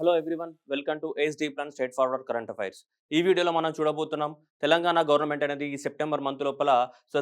Hello everyone, welcome to ace deep and straight forward current affairs. ఈ వీడియోలో మనం చూడబోతున్నాం తెలంగాణ గవర్నమెంట్ అనేది ఈ సెప్టెంబర్ మంత్ లోపల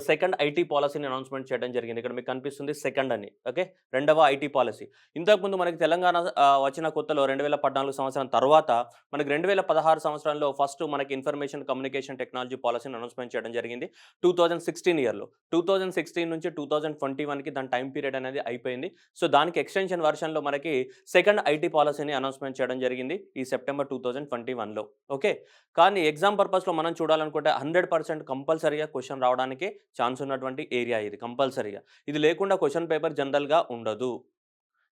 సెకండ్ ఐటీ పాలసీని అనౌన్స్మెంట్ చేయడం జరిగింది. ఇక్కడ మీకు కనిపిస్తుంది సెకండ్ అని. ఓకే, రెండవ ఐటీ పాలసీ. ఇంతకుముందు మనకి తెలంగాణ వచ్చిన కొత్తలో 2014 సంవత్సరం తర్వాత మనకి 2016 సంవత్సరంలో ఫస్ట్ మనకి ఇన్ఫర్మేషన్ కమ్యూనికేషన్ టెక్నాలజీ పాలసీని అనౌన్స్మెంట్ చేయడం జరిగింది 2016 ఇయర్లో. 2016 నుంచి 2021కి దాని టైం పీరియడ్ అనేది అయిపోయింది. సో దానికి ఎక్స్టెన్షన్ వర్షన్లో మనకి సెకండ్ ఐటీ పాలసీని అనౌన్స్మెంట్ చేయడం జరిగింది ఈ సెప్టెంబర్ 2021లో. ఓకే, కానీ ఎగ్జామ్ పర్పస్లో మనం చూడాలనుకుంటే 100% కంపల్సరీగా క్వశ్చన్ రావడానికి ఛాన్స్ ఉన్నటువంటి ఏరియా ఇది. కంపల్సరీగా ఇది లేకుండా క్వశ్చన్ పేపర్ జనరల్గా ఉండదు.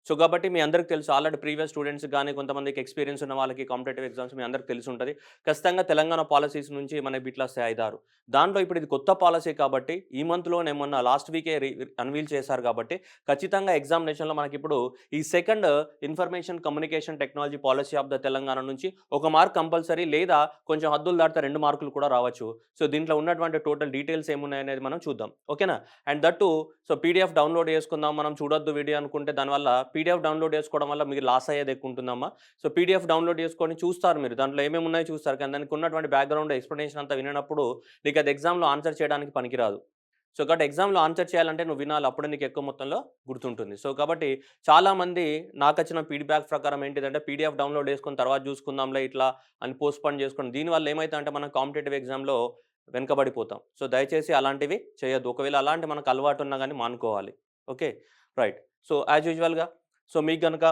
సో కాబట్టి మీ అందరికి తెలుసు, ఆల్రెడీ ప్రీవియస్ స్టూడెంట్స్ కానీ కొంతమందికి ఎక్స్పీరియన్స్ ఉన్న వాళ్ళకి కాంపిటేటివ్ ఎగ్జామ్స్ మీ అందరికి తెలిసి ఉంటుంది. ఖచ్చితంగా తెలంగాణ పాలసీస్ నుంచి మనకి బిట్లా వస్తాయి 5-6. దాంట్లో ఇప్పుడు ఇది కొత్త పాలసీ కాబట్టి ఈ మంత్లోనే మొన్న లాస్ట్ వీకే అన్వీల్ చేశారు కాబట్టి ఖచ్చితంగా ఎగ్జామినేషన్లో మనకి ఇప్పుడు ఈ second information communication technology policy of the Telangana నుంచి 1 మార్క్ కంపల్సరీ, లేదా కొంచెం హద్దులు దాటితే 2 మార్కులు కూడా రావచ్చు. సో దీంట్లో ఉన్నటువంటి టోటల్ డీటెయిల్స్ ఏమున్నాయనేది మనం చూద్దాం. ఓకేనా? And that so PDF download చేసుకుందాం, మనం చూడొద్దు వీడియో అనుకుంటే దానివల్ల పీడిఎఫ్ డౌన్లోడ్ చేసుకోవడం వల్ల మీకు లాస్ అయ్యేది ఎక్కువ ఉంటుందమ్మా. సో పీడిఎఫ్ డౌన్లోడ్ చేసుకొని చూస్తారు, మీరు దాంట్లో ఏమేమి ఉన్నాయో చూస్తారు, కానీ దానికి ఉన్నటువంటి బ్యాక్గ్రౌండ్ ఎక్స్ప్లెనేషన్ అంతా వినప్పుడు నీకు అది ఎగ్జామ్లో ఆన్సర్ చేయడానికి పనికిరాదు. సో కాబట్టి ఎగ్జామ్లో ఆన్సర్ చేయాలంటే నువ్వు వినాలి, అప్పుడే నీకు ఎక్కువ మొత్తంలో గుర్తుంటుంది. సో కాబట్టి చాలామంది నాకు వచ్చిన ఫీడ్బ్యాక్ ప్రకారం ఏంటిదంటే పీడిఎఫ్ డౌన్లోడ్ చేసుకుని తర్వాత చూసుకుందాంలే ఇట్లా అని పోస్ట్పోన్ చేసుకోండి. దీనివల్ల ఏమైతే అంటే మనం కాంపిటేటివ్ ఎగ్జామ్లో వెనుకబడిపోతాం. సో దయచేసి అలాంటివి చేయొద్దు. ఒకవేళ అలాంటి మనకు అలవాటు ఉన్నా కానీ మానుకోవాలి. Okay, right. సో యాజ్ యూజువల్గా సో మీకు కనుక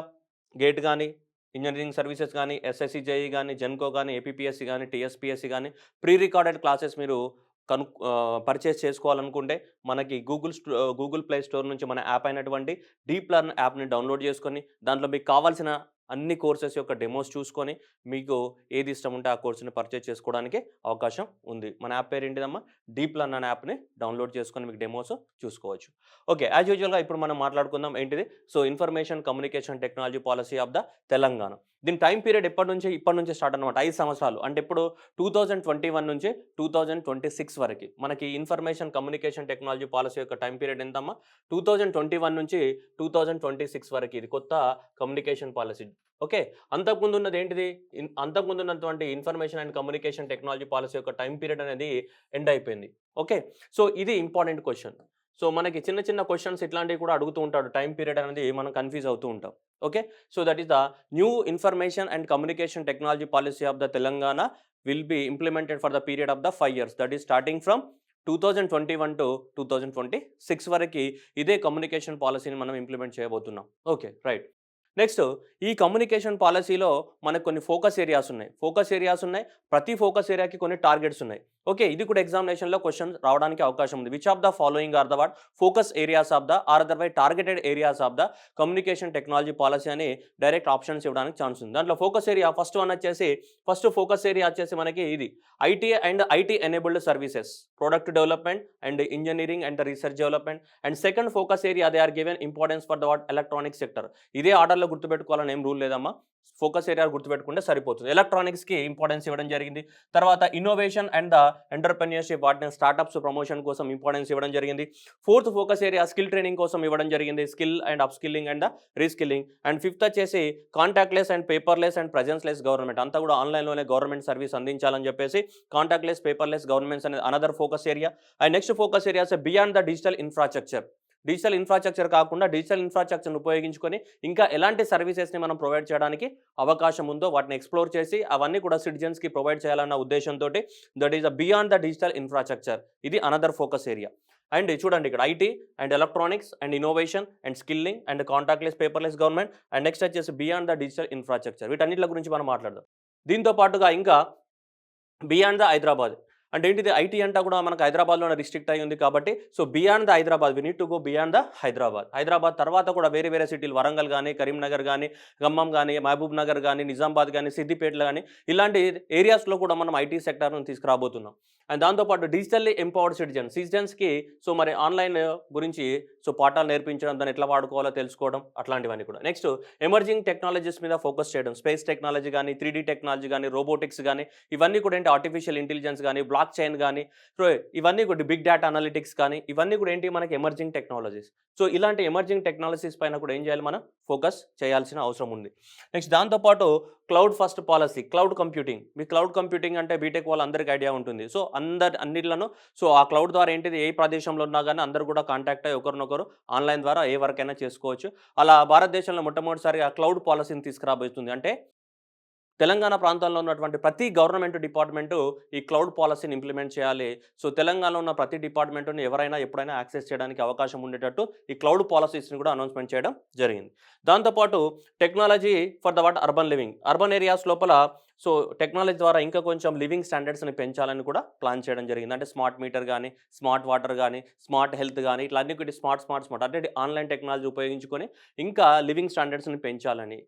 గేట్ కానీ, ఇంజనీరింగ్ సర్వీసెస్ కానీ, ఎస్ఎస్సి జేఈ కానీ, జెన్కో కానీ, ఏపీపీఎస్సీ కానీ, టీఎస్పీఎస్సీ కానీ ప్రీ రికార్డెడ్ క్లాసెస్ మీరు పర్చేస్ చేసుకోవాలనుకుంటే మనకి గూగుల్ ప్లే స్టోర్ నుంచి మన యాప్ అయినటువంటి డీప్ లెర్న్ యాప్ని డౌన్లోడ్ చేసుకొని దాంట్లో మీకు కావాల్సిన అన్ని కోర్సెస్ యొక్క డెమోస్ చూసుకొని మీకు ఏది ఇష్టం ఉంటే ఆ కోర్సుని పర్చేస్ చేసుకోవడానికి అవకాశం ఉంది. మన యాప్ పేరు ఏంటిదమ్మా? డీప్ లెర్న్ అనే యాప్ని డౌన్లోడ్ చేసుకొని మీకు డెమోస్ చూసుకోవచ్చు. ఓకే, యాజ్ యూజువల్గా ఇప్పుడు మనం మాట్లాడుకుందాం ఏంటిది? So information communication technology policy of the Telangana. దీని టైం పీరియడ్ ఇప్పటి నుంచి స్టార్ట్ అనమాట. 5 సంవత్సరాలు అంటే ఇప్పుడు 2021 నుంచి 2026 వరకు మనకి ఇన్ఫర్మేషన్ కమ్యూనికేషన్ టెక్నాలజీ పాలసీ యొక్క టైం పీరియడ్ ఎంతమ్మా? 2021 నుంచి 2026 వరకు ఇది కొత్త కమ్యూనికేషన్ పాలసీ. ఓకే, అంతకుముందు ఉన్నది ఏంటిది? అంతకుముందు ఉన్నటువంటి information and communication technology policy యొక్క టైం పీరియడ్ అనేది ఎండ్ అయిపోయింది. ఓకే, సో ఇది ఇంపార్టెంట్ క్వశ్చన్. సో మనకి చిన్న చిన్న క్వశ్చన్స్ ఇట్లాంటివి కూడా అడుగుతూ ఉంటాడు. టైం పీరియడ్ అనేది మనం కన్ఫ్యూజ్ అవుతూ ఉంటాం. Okay, so that is the new information and communication technology policy of the Telangana will be implemented for the period of the 5 years. That is starting from 2021 to 2026 వరకు ఇదే కమ్యూనికేషన్ పాలసీని మనం implement చేయబోతున్నాం. Okay, right. Next, ఈ communication పాలసీలో మనకు కొన్ని focus areas ఉన్నాయి. ప్రతి ఫోకస్ ఏరియాకి కొన్ని టార్గెట్స్ ఉన్నాయి. ఓకే, ఇది కూడా ఎగ్జామినేషన్లో క్వశ్చన్ రావడానికి అవకాశం ఉంది. Which of the following are the what focus areas of the or otherwise targeted areas of the communication technology policy అని డైరెక్ట్ ఆప్షన్స్ ఇవ్వడానికి ఛాన్స్ ఉంది. దాంట్లో focus area first focus area వచ్చేసి మనకి ఇది IT and IT enabled services, product development and engineering and research development. And second focus area they are given importance for the what electronic sector. ఇదే ఆర్డర్లో గుర్తుపెట్టుకోవాలని ఏం rule లేదమ్మా. Focus area గుర్తుపెట్టుకుంటే సరిపోతుంది. ఎలక్ట్రానిక్స్కి importance ఇవ్వడం జరిగింది. తర్వాత ఇన్నోవేషన్ అండ్ ద ఎంటర్‌ప్రెన్యూర్‌షిప్, వాటిని స్టార్టప్స్ ప్రమోషన్ కోసం ఇంపార్టెన్స్ ఇవ్వడం జరిగింది. Fourth focus area skill training కోసం ఇవ్వడం జరిగింది. Skill and upskilling and reskilling. And fifth వచ్చేసి contactless and paperless and presenceless government. అంతా కూడా ఆన్లైన్‌లోనే గవర్నమెంట్ సర్వీస్ అందించాలని చెప్పేసి కాంటాక్ట్‌లెస్, పేపర్‌లెస్ గవర్నమెంట్స్ అనేది another focus area. And next focus areas beyond the digital infrastructure. Digital infrastructure కాకుండా digital ఇన్ఫ్రాస్ట్రక్చర్ని ఉపయోగించుకొని ఇంకా ఎలాంటి సర్వీసెస్ని మనం ప్రొవైడ్ చేయడానికి అవకాశం ఉందో వాటిని ఎక్స్ప్లోర్ చేసి అవన్నీ కూడా సిటిజన్స్కి ప్రొవైడ్ చేయాలన్న ఉద్దేశంతో that is beyond the digital infrastructure. ఇది అనదర్ ఫోకస్ ఏరియా. అండ్ చూడండి ఇక్కడ IT and electronics and innovation and skilling and contactless, paperless government. And next వచ్చేసి బియాండ్ ద డిజిటల్ ఇన్ఫ్రాస్ట్రక్చర్. వీటన్నిటి గురించి మనం మాట్లాడదాం. దీంతో పాటుగా ఇంకా బియాండ్ ద హైదరాబాద్ అంటే ఏంటిది? ఐటీ అంతా కూడా మనకు హైదరాబాద్లోనే రిస్ట్రిక్ట్ అయి ఉంది కాబట్టి so beyond the Hyderabad we need to go beyond the Hyderabad తర్వాత కూడా వేరే వేరే సిటీలు వరంగల్ కానీ, కరీంనగర్ కానీ, ఖమ్మం కానీ, మహబూబ్ నగర్ కానీ, నిజామాబాద్ కానీ, సిద్దిపేటలో కానీ ఇలాంటి ఏరియాస్లో కూడా మనం ఐటీ సెక్టర్ను తీసుకురాబోతున్నాం. అండ్ దాంతోపాటు డిజిటల్లీ ఎంపవర్డ్ సిటిజన్స్కి సో మరి ఆన్లైన్ గురించి సో పాఠాలు నేర్పించడం, దాన్ని ఎట్లా వాడుకోవాలో తెలుసుకోవడం, అట్లాంటివన్నీ కూడా. నెక్స్ట్ ఎమర్జింగ్ టెక్నాలజీస్ మీద ఫోకస్ చేయడం. స్పేస్ టెక్నాలజీ కానీ, 3D టెక్నాలజీ కానీ, రోబోటిక్స్ కానీ ఇవన్నీ కూడా ఏంటి ఆర్టిఫిషియల్ ఇంటెలిజెన్స్ కానీ, బ్లాక్ బ్లాక్ చైన్ కానీ, సో ఇవన్నీ కూడా బిగ్ డేటా అనలిటిక్స్ కానీ, ఇవన్నీ కూడా ఏంటి మనకి ఎమర్జింగ్ టెక్నాలజీస్. సో ఇలాంటి ఎమర్జింగ్ టెక్నాలజీస్ పైన కూడా ఏం చేయాలి, మనం ఫోకస్ చేయాల్సిన అవసరం ఉంది. నెక్స్ట్ దాంతోపాటు cloud first policy, cloud computing. మీ క్లౌడ్ కంప్యూటింగ్ అంటే బీటెక్ వాళ్ళందరికీ ఐడియా ఉంటుంది. సో అన్నిట్లను సో ఆ క్లౌడ్ ద్వారా ఏంటిది, ఏ ప్రదేశంలో ఉన్నా కానీ అందరూ కూడా కాంటాక్ట్ అయ్యి ఒకరినొకరు ఆన్లైన్ ద్వారా ఏ వర్క్ అయినా చేసుకోవచ్చు. అలా భారతదేశంలో మొట్టమొదటిసారిగా క్లౌడ్ పాలసీని తీసుకురాబోతుంది. అంటే తెలంగాణ ప్రాంతంలో ఉన్నటువంటి ప్రతి గవర్నమెంట్ డిపార్ట్మెంటు ఈ క్లౌడ్ పాలసీని ఇంప్లిమెంట్ చేయాలి. సో తెలంగాణలో ఉన్న ప్రతి డిపార్ట్మెంట్‌ని ఎవరైనా ఎప్పుడైనా యాక్సెస్ చేయడానికి అవకాశం ఉండేటట్టు ఈ క్లౌడ్ పాలసీస్‌ని కూడా అనౌన్స్‌మెంట్ చేయడం జరిగింది. దాంతోపాటు technology for the urban living. Urban areas లోపల సో టెక్నాలజీ ద్వారా ఇంకా కొంచెం లివింగ్ స్టాండర్డ్స్‌ని పెంచాలని కూడా ప్లాన్ చేయడం జరిగింది. అంటే స్మార్ట్ మీటర్ గానీ, స్మార్ట్ వాటర్ గానీ, స్మార్ట్ హెల్త్ గానీ ఇట్లా అన్ని కూడా స్మార్ట్ అంటే ఆన్‌లైన్ టెక్నాలజీ ఉపయోగించుకొని ఇంకా లివింగ్ స్టాండర్డ్స్‌ని పెంచాలని.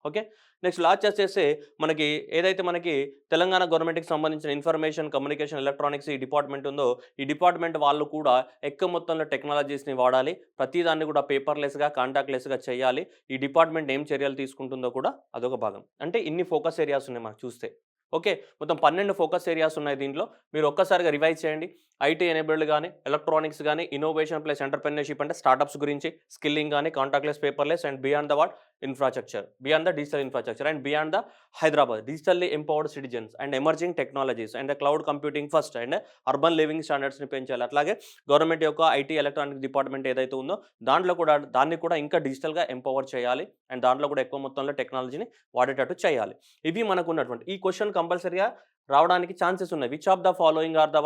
ఓకే. నెక్స్ట్ లాస్ట్ చేసేసి మనకి ఏదైతే మనకి తెలంగాణ గవర్నమెంట్‌కి సంబంధించిన ఇన్ఫర్మేషన్, కమ్యూనికేషన్, ఎలక్ట్రానిక్స్ ఈ డిపార్ట్మెంట్ ఉందో, ఈ డిపార్ట్మెంట్ వాళ్ళు కూడా ఎక్కువ మొత్తంలో టెక్నాలజీస్‌ని వాడాలి. ప్రతి దాన్ని కూడా పేపర్‌లెస్‌గా, కాంటాక్ట్‌లెస్‌గా చేయాలి. ఈ డిపార్ట్మెంట్ ఏం చర్యలు తీసుకుంటుందో కూడా అదొక భాగం. అంటే ఇన్ని ఫోకస్ ఏరియాస్ ఉన్నాయి మనకు చూస్తే. ఓకే. మొత్తం 12 ఫోకస్ ఏరియాస్ ఉన్నాయి దీంట్లో. మీరు ఒక్కసారిగా రివైజ్ చేయండి. ఐటీ ఎనేబుల్డ్ గానీ, ఎలక్ట్రానిక్స్ గానీ, ఇన్నోవేషన్ ప్లస్ ఎంటర్‌ప్రెన్యూర్‌షిప్ అంటే స్టార్టప్స్ గురించి, స్కిల్లింగ్ గానీ, contactless, paperless and beyond the infrastructure, beyond the digital infrastructure and beyond the Hyderabad digitally empowered citizens and emerging technologies and cloud computing first and urban living స్టాండర్డ్స్‌ని పెంచాలి. అట్లాగే government యొక్క IT electronic department ఏదైతే ఉందో దాన్ని కూడా ఇంకా డిజిటల్‌గా ఎంపవర్ చేయాలి. అండ్ దాంట్లో కూడా ఎక్కువ మొత్తంలో టెక్నాలజీని వాడేటట్టు చేయాలి. ఇవి మనకున్నటువంటి ఈ క్వెషన్ కంపల్సరీగా రావడానికి ఛాన్సెస్ ఉన్నాయి. Which of the following are the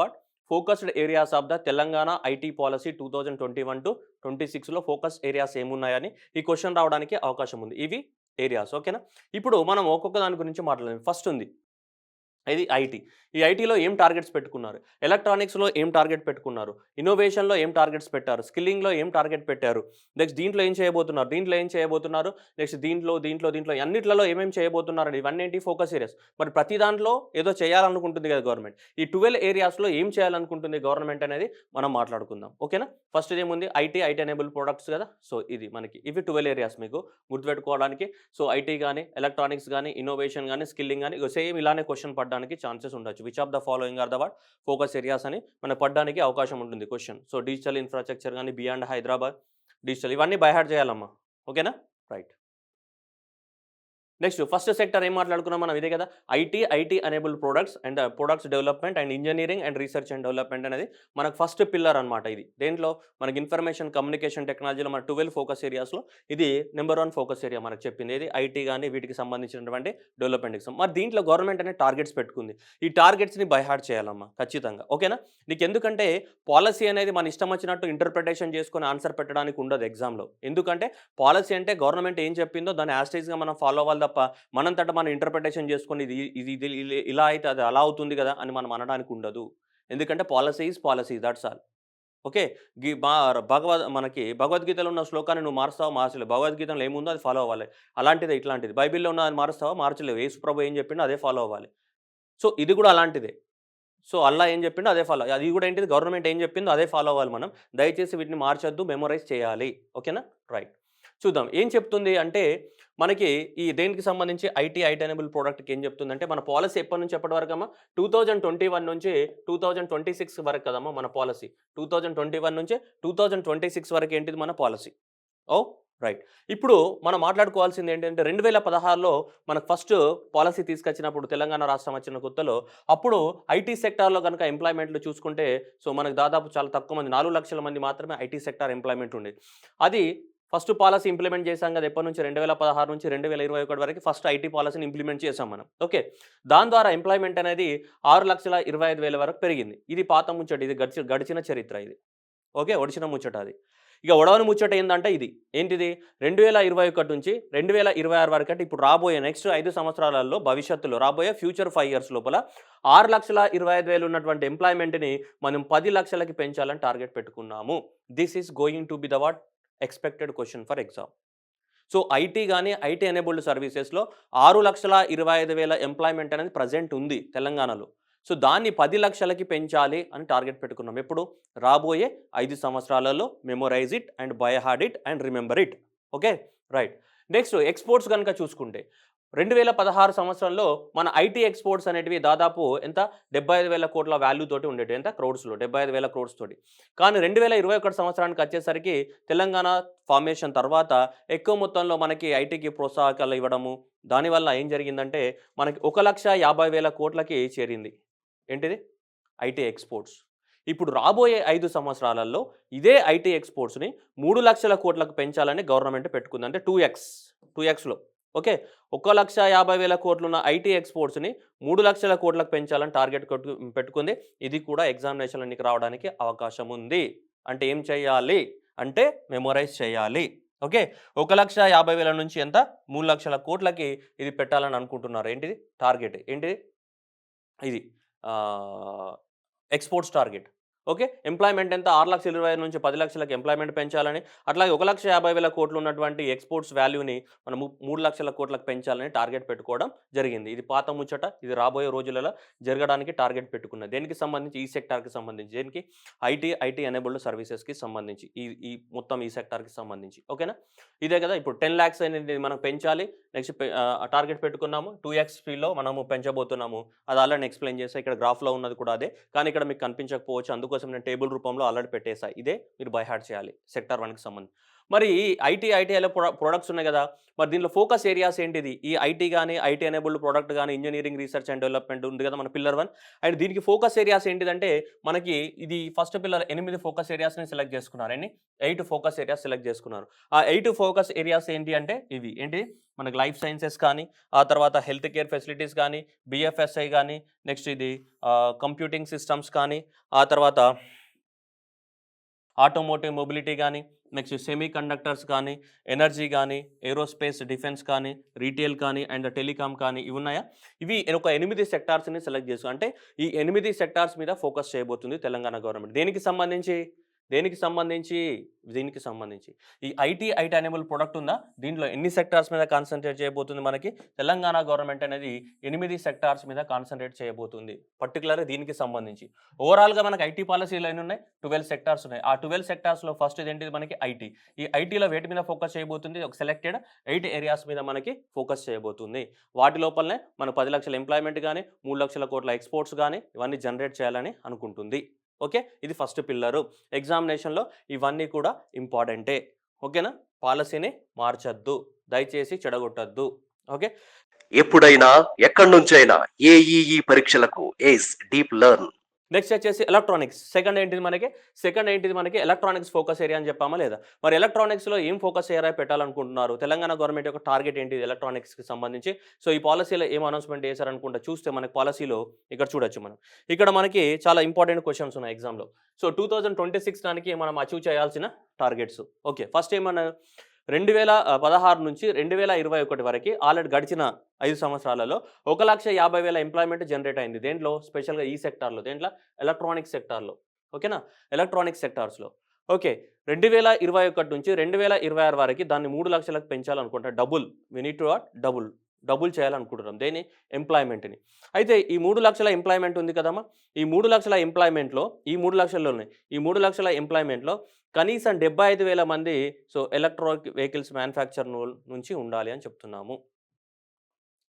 focused areas of the Telangana IT policy 2021-26లో ఫోకస్ ఏరియాస్ ఏమున్నాయని ఈ క్వెషన్ రావడానికి అవకాశం ఉంది. ఇవి ఏరియాస్. ఓకేనా. ఇప్పుడు మనం ఒక్కొక్క దాని గురించి మాట్లాడదాం. ఫస్ట్ ఉంది ఇది ఐటీ. ఈ ఐటీలో ఏం టార్గెట్స్ పెట్టుకున్నారు, ఎలక్ట్రానిక్స్‌లో ఏం టార్గెట్ పెట్టుకున్నారు, ఇన్నోవేషన్‌లో ఏం టార్గెట్స్ పెట్టారు, స్కిల్లింగ్‌లో ఏం టార్గెట్ పెట్టారు, నెక్స్ట్ దీంట్లో ఏం చేయబోతున్నారు, నెక్స్ట్ దీంట్లో అన్నిట్లలో ఏమేమి చేయబోతున్నారు, ఇవన్నీ ఏంటి ఫోకస్ ఏరియాస్. మరి ప్రతి దాంట్లో ఏదో చేయాలనుకుంటుంది కదా గవర్నమెంట్. ఈ 12 ఏరియాస్‌లో ఏం చేయాలనుకుంటుంది గవర్నమెంట్ అనేది మనం మాట్లాడుకుందాం. ఓకేనా. ఫస్ట్ ఏముంది, ఐటీ ఎనేబుల్ ప్రొడక్ట్స్ కదా. సో ఇది మనకి ఇవి 12 ఏరియాస్ మీకు గుర్తుపెట్టుకోవడానికి. సో ఐటీ గానీ, ఎలక్ట్రానిక్స్ గానీ, ఇన్నోవేషన్ గానీ, స్కిల్లింగ్ గానీ సేమ్ ఇలానే క్వెషన్ పడడానికి ఛాన్సెస్ ఉండొచ్చు. Which of the following are the focus areas అని మనకు పడడానికి అవకాశం ఉంటుంది క్వెషన్. సో డిజిటల్ ఇన్ఫ్రాస్ట్రక్చర్ గానీ, బియాండ్ హైదరాబాద్, డిజిటల్ ఇవన్నీ బై హార్ట్ చేయాలమ్మా. ఓకేనా. రైట్. నెక్స్ట్ ఫస్ట్ సెక్టర్ ఏం మాట్లాడుకున్నాం మనం, ఇదే కదా. IT enable products and products development and engineering and research and development అనేది మనకు ఫస్ట్ పిల్లర్ అనమాట. ఇది దేంట్లో మనకి ఇన్ఫర్మేషన్ కమ్యూనికేషన్ టెక్నాలజీలో మన 12 ఫోకస్ ఏరియాస్లో ఇది నెంబర్ 1 ఫోకస్ ఏరియా మనకు చెప్పింది. ఇది ఐటీ కానీ వీటికి సంబంధించినటువంటి డెవలప్మెంట్కి. మరి దీంట్లో గవర్నమెంట్ అనేది టార్గెట్స్ పెట్టుకుంది. ఈ టార్గెట్స్ని బై హార్ట్ చేయాలమ్మా ఖచ్చితంగా. ఓకేనా. నీకు ఎందుకంటే పాలసీ అనేది మన ఇష్టం వచ్చినట్టు ఇంటర్ప్రిటేషన్ చేసుకొని ఆన్సర్ పెట్టడానికి ఉండదు ఎగ్జామ్లో. ఎందుకంటే పాలసీ అంటే గవర్నమెంట్ ఏం చెప్పిందో దాన్ని యాస్టేజ్గా మనం ఫాలో అవ్వాలి తప్ప మనంతట మనం ఇంటర్ప్రిటేషన్ చేసుకొని ఇది ఇలా అయితే అది అలా అవుతుంది కదా అని మనం అనడానికి ఉండదు. ఎందుకంటే policy is policy, that's all. Okay. మనకి భగవద్గీతలో ఉన్న శ్లోకాన్ని నువ్వు మారుస్తావా, మార్చలేవు. భగవద్గీతలో ఏముందో అది ఫాలో అవ్వాలి. అలాంటిదే ఇట్లాంటిది. బైబిల్‌లో ఉన్నది మారుస్తావా, మార్చలేవు. యేసుప్రభు ఏం చెప్పిండో అదే ఫాలో అవ్వాలి. సో ఇది కూడా అలాంటిదే. సో అల్లా ఏం చెప్పిండో అదే ఫాలో, అది కూడా ఏంటిది గవర్నమెంట్ ఏం చెప్పిందో అదే ఫాలో అవ్వాలి మనం. దయచేసి వీటిని మార్చొద్దు, మెమోరైజ్ చేయాలి. ఓకేనా. రైట్. చూద్దాం ఏం చెప్తుంది అంటే మనకి ఈ దేనికి సంబంధించి ఐటీ ఎనేబుల్ ప్రొడక్ట్‌కి ఏం చెప్తుందంటే మన పాలసీ ఎప్పటి నుంచి ఎప్పటి వరకమ్మా 2021 నుంచి 2026 వరకు కదమ్మా మన పాలసీ. 2021 నుంచి 2026 వరకు ఏంటిది మన పాలసీ. ఓహ్! రైట్. ఇప్పుడు మనం మాట్లాడుకోవాల్సింది ఏంటంటే 2016లో మనకు ఫస్ట్ పాలసీ తీసుకొచ్చినప్పుడు తెలంగాణ రాష్ట్రం వచ్చిన కొత్తలో అప్పుడు ఐటీ సెక్టార్‌లో గనుక ఎంప్లాయ్‌మెంట్‌లు చూసుకుంటే సో మనకు దాదాపు చాలా తక్కువ మంది 4 లక్షల మంది మాత్రమే ఐటీ సెక్టార్ ఎంప్లాయ్‌మెంట్ ఉండేది. అది ఫస్ట్ పాలసీ ఇంప్లిమెంట్ చేశాం కదా ఎప్పటి నుంచి 2016 నుంచి 2021 వరకు ఫస్ట్ ఐటీ పాలసీని ఇంప్లిమెంట్ చేశాం మనం. ఓకే. దాని ద్వారా ఎంప్లాయ్‌మెంట్ అనేది 6,25,000 వరకు పెరిగింది. ఇది పాత ముచ్చట, ఇది గడిచిన చరిత్ర ఇది. ఓకే. ఒడిచిన ముచ్చట అది. ఇక ఒడవని ముచ్చట ఏందంటే ఇది. ఏంటిది 2021 నుంచి 2026 వరకు అంటే ఇప్పుడు రాబోయే నెక్స్ట్ 5 సంవత్సరాలలో భవిష్యత్తులో రాబోయే ఫ్యూచర్ 5 ఇయర్స్ లోపల 6,25,000 ఉన్నటువంటి ఎంప్లాయ్‌మెంట్‌ని మనం 10 లక్షలకి పెంచాలని టార్గెట్ పెట్టుకున్నాము. This is going to be the expected question for exam. So IT గానీ, ఐటీ ఎనేబుల్డ్ సర్వీసెస్‌లో 6,25,000 ఎంప్లాయ్‌మెంట్ అనేది ప్రెజెంట్ ఉంది తెలంగాణలో. సో దాన్ని 10 లక్షలకి పెంచాలి అని టార్గెట్ పెట్టుకున్నాం. ఎప్పుడు? రాబోయే 5 సంవత్సరాలలో. Memorise it and by heart it and remember it. Okay. Right. Next exports గనుక చూసుకుంటే 2016 సంవత్సరంలో మన ఐటీ ఎక్స్‌పోర్ట్స్ అనేటివి దాదాపు ఎంత 75,000 కోట్ల వాల్యూ తోటి ఉండేటివి. ఎంత క్రోర్స్‌లో 75,000 క్రోర్స్ తోటి. కానీ 2021 సంవత్సరానికొచ్చేసరికి తెలంగాణ ఫార్మేషన్ తర్వాత ఎక్కువ మొత్తంలో మనకి ఐటీకి ప్రోత్సాహకాలు ఇవ్వడము, దానివల్ల ఏం జరిగిందంటే మనకి 1,50,000 కోట్లకి చేరింది. ఏంటిది? IT exports. ఇప్పుడు రాబోయే 5 సంవత్సరాలలో ఇదే ఐటీ ఎక్స్‌పోర్ట్స్‌ని 3,00,000 కోట్లకు పెంచాలని గవర్నమెంట్ పెట్టుకుంది. అంటే 2xలో. ఓకే. 1,50,000 కోట్లున్న ఐటీ ఎక్స్‌పోర్ట్స్‌ని 3,00,000 కోట్లకు పెంచాలని టార్గెట్ పెట్టుకుంది. ఇది కూడా ఎగ్జామినేషన్‌లోనికి రావడానికి అవకాశం ఉంది. అంటే ఏం చేయాలి? అంటే మెమోరైజ్ చేయాలి. ఓకే. 1,50,000 నుంచి ఎంత? 3,00,000 కోట్లకి ఇది పెట్టాలని అనుకుంటున్నారు. ఏంటిది? టార్గెట్. ఏంటిది? ఇది. Exports target. ఓకే. ఎంప్లాయ్‌మెంట్ ఎంత? 6,20,000 నుంచి 10,00,000కి ఎంప్లాయ్‌మెంట్ పెంచాలని, అట్లాగే 1,50,000 కోట్లు ఉన్నటువంటి ఎక్స్‌పోర్ట్స్ వాల్యూని మనం 3,00,000 కోట్లకు పెంచాలని టార్గెట్ పెట్టుకోవడం జరిగింది. ఇది పాత ముచ్చట. ఇది రాబోయే రోజులలో జరగడానికి టార్గెట్ పెట్టుకున్నది. దేనికి సంబంధించి? ఈ సెక్టార్‌కి సంబంధించి. దేనికి? ఐటీ ఎనేబుల్డ్ సర్వీసెస్‌కి సంబంధించి. మొత్తం ఈ సెక్టార్‌కి సంబంధించి. ఓకేనా? ఇదే కదా! ఇప్పుడు 10,00,000 అనేది మనం పెంచాలి. నెక్స్ట్ టార్గెట్ పెట్టుకున్నాము. 2x స్పీడ్‌లో మనము పెంచబోతున్నాము. అది ఆల్రెడీ ఎక్స్‌ప్లెయిన్ చేశా. ఇక్కడ గ్రాఫ్‌లో ఉన్నది కూడా అదే. కానీ ఇక్కడ మీకు కనిపించకపోవచ్చు. అందుకోసం నేను టేబుల్ రూపంలో ఆల్రెడీ పెట్టేసా. ఇదే మీరు బై హార్ట్ చేయాలి. సెక్టార్ 1కి సంబంధించి. మరి ఐటీఐలో ప్రొడక్ట్స్ ఉన్నాయి కదా! మరి దీనిలో ఫోకస్ ఏరియాస్ ఏంటిది? ఈ ఐటీ గాని, ఐటీ ఎనేబుల్డ్ ప్రొడక్ట్ గాని, ఇంజినీరింగ్ రీసెర్చ్ అండ్ డెవలప్‌మెంట్ ఉంది కదా! మన పిల్లర్ 1. అండ్ దీనికి ఫోకస్ ఏరియాస్ ఏంటిదంటే మనకి ఇది ఫస్ట్ పిల్లర్ 8 ఫోకస్ ఏరియాస్‌ని సెలెక్ట్ చేసుకున్నారు. 8 ఫోకస్ ఏరియాస్ సెలెక్ట్ చేసుకున్నారు. ఆ 8 ఫోకస్ ఏరియాస్ ఏంటి అంటే ఇవి. ఏంటి? మనకి లైఫ్ సైన్సెస్ కానీ, ఆ తర్వాత హెల్త్ కేర్ ఫెసిలిటీస్ కానీ, బీఎఫ్ఎస్ఐ గాని, నెక్స్ట్ ఇది కంప్యూటింగ్ సిస్టమ్స్ కానీ, ఆ తర్వాత ఆటోమోటివ్ మొబిలిటీ గానీ, నెక్స్ట్ సెమీ కండక్టర్స్ కానీ, ఎనర్జీ గానీ, ఏరోస్పేస్ డిఫెన్స్ కానీ, రీటైల్ కానీ, అండ్ టెలికామ్ కానీ ఇవి ఉన్నాయా? ఇవి ఒక 8 సెక్టార్స్‌ని సెలెక్ట్ చేసుకో అంటే ఈ 8 సెక్టార్స్ మీద ఫోకస్ చేయబోతుంది తెలంగాణ గవర్నమెంట్. దేనికి సంబంధించి? దీనికి సంబంధించి ఈ ఐటీ ఎనేబుల్ ప్రొడక్ట్ ఉందా? దీంట్లో ఎన్ని సెక్టార్స్ మీద కాన్సంట్రేట్ చేయబోతుంది మనకి? తెలంగాణ గవర్నమెంట్ అనేది 8 సెక్టార్స్ మీద కాన్సంట్రేట్ చేయబోతుంది. పర్టిక్యులర్‌గా దీనికి సంబంధించి. ఓవరాల్‌గా మనకి ఐటీ పాలసీలు ఎన్ని ఉన్నాయి? 12 సెక్టార్స్ ఉన్నాయి. ఆ 12 సెక్టార్స్‌లో ఫస్ట్ ఏంటిది మనకి ఐటీ. ఈ ఐటీలో వేటి మీద ఫోకస్ చేయబోతుంది? ఒక సెలెక్టెడ్ 8 ఏరియాస్ మీద మనకి ఫోకస్ చేయబోతుంది. వాటి లోపలనే మన 10,00,000 ఎంప్లాయ్‌మెంట్ గాని, 3,00,000 కోట్ల ఎక్స్‌పోర్ట్స్ గాని ఇవన్నీ జనరేట్ చేయాలని అనుకుంటుంది. ఓకే. ఇది ఫస్ట్ పిల్లరు. ఎగ్జామినేషన్‌లో ఇవన్నీ కూడా ఇంపార్టెంటే. ఓకేనా? పాలసీని మార్చొద్దు. దయచేసి చెడగొట్టొద్దు. ఓకే. ఎప్పుడైనా ఎక్కడి నుంచైనా ఏఈఈ పరీక్షలకు ఏస్ డీప్ లెర్న్. నెక్స్ట్ వచ్చేసి ఎలక్ట్రానిక్స్. సెకండ్ ఏంటిది మనకి ఎలక్ట్రానిక్స్ ఫోకస్ ఏరియా అని చెప్పామా లేదా? మరి ఎలక్ట్రానిక్స్‌లో ఏం ఫోకస్ ఏరియా పెట్టాలనుకుంటున్నారు? తెలంగాణ గవర్నమెంట్ యొక్క టార్గెట్ ఏంటిది ఎలక్ట్రానిక్స్‌కి సంబంధించి? సో, ఈ పాలసీలో ఏం అనౌన్స్‌మెంట్ చేశారనుకుంటా చూస్తే మనకి పాలసీలో ఇక్కడ చూడొచ్చు మనం. ఇక్కడ మనకి చాలా ఇంపార్టెంట్ క్వెషన్స్ ఉన్నాయి ఎగ్జామ్‌లో. సో, 2026 నాటికి మనం అచీవ్ చేయాల్సిన టార్గెట్స్. ఓకే. ఫస్ట్ ఏమన్నా 2016 నుంచి 2021 వరకి ఆల్రెడీ గడిచిన 5 సంవత్సరాలలో 1,50,000 ఎంప్లాయ్‌మెంట్ జనరేట్ అయింది. దేంట్లో? స్పెషల్‌గా ఈ సెక్టార్‌లో. దేంట్లో? ఎలక్ట్రానిక్ సెక్టార్‌లో. ఓకేనా? ఎలక్ట్రానిక్ సెక్టార్స్‌లో. ఓకే. 2021 నుంచి 2026 వరకి దాన్ని 3,00,000కి పెంచాలనుకుంటా. వి నీడ్ టు డబుల్ చేయాలనుకుంటున్నాం. దేన్ని? ఎంప్లాయ్‌మెంట్‌ని. అయితే ఈ 3,00,000 ఎంప్లాయ్‌మెంట్ ఉంది కదమ్మా! ఈ 3,00,000 ఎంప్లాయ్‌మెంట్‌లో ఈ 3,00,000 ఎంప్లాయ్‌మెంట్‌లో కనీసం 75,000 మంది ఎలక్ట్రానిక్ వెహికల్స్ మ్యానుఫ్యాక్చర్ నుంచి ఉండాలి అని చెప్తున్నాము.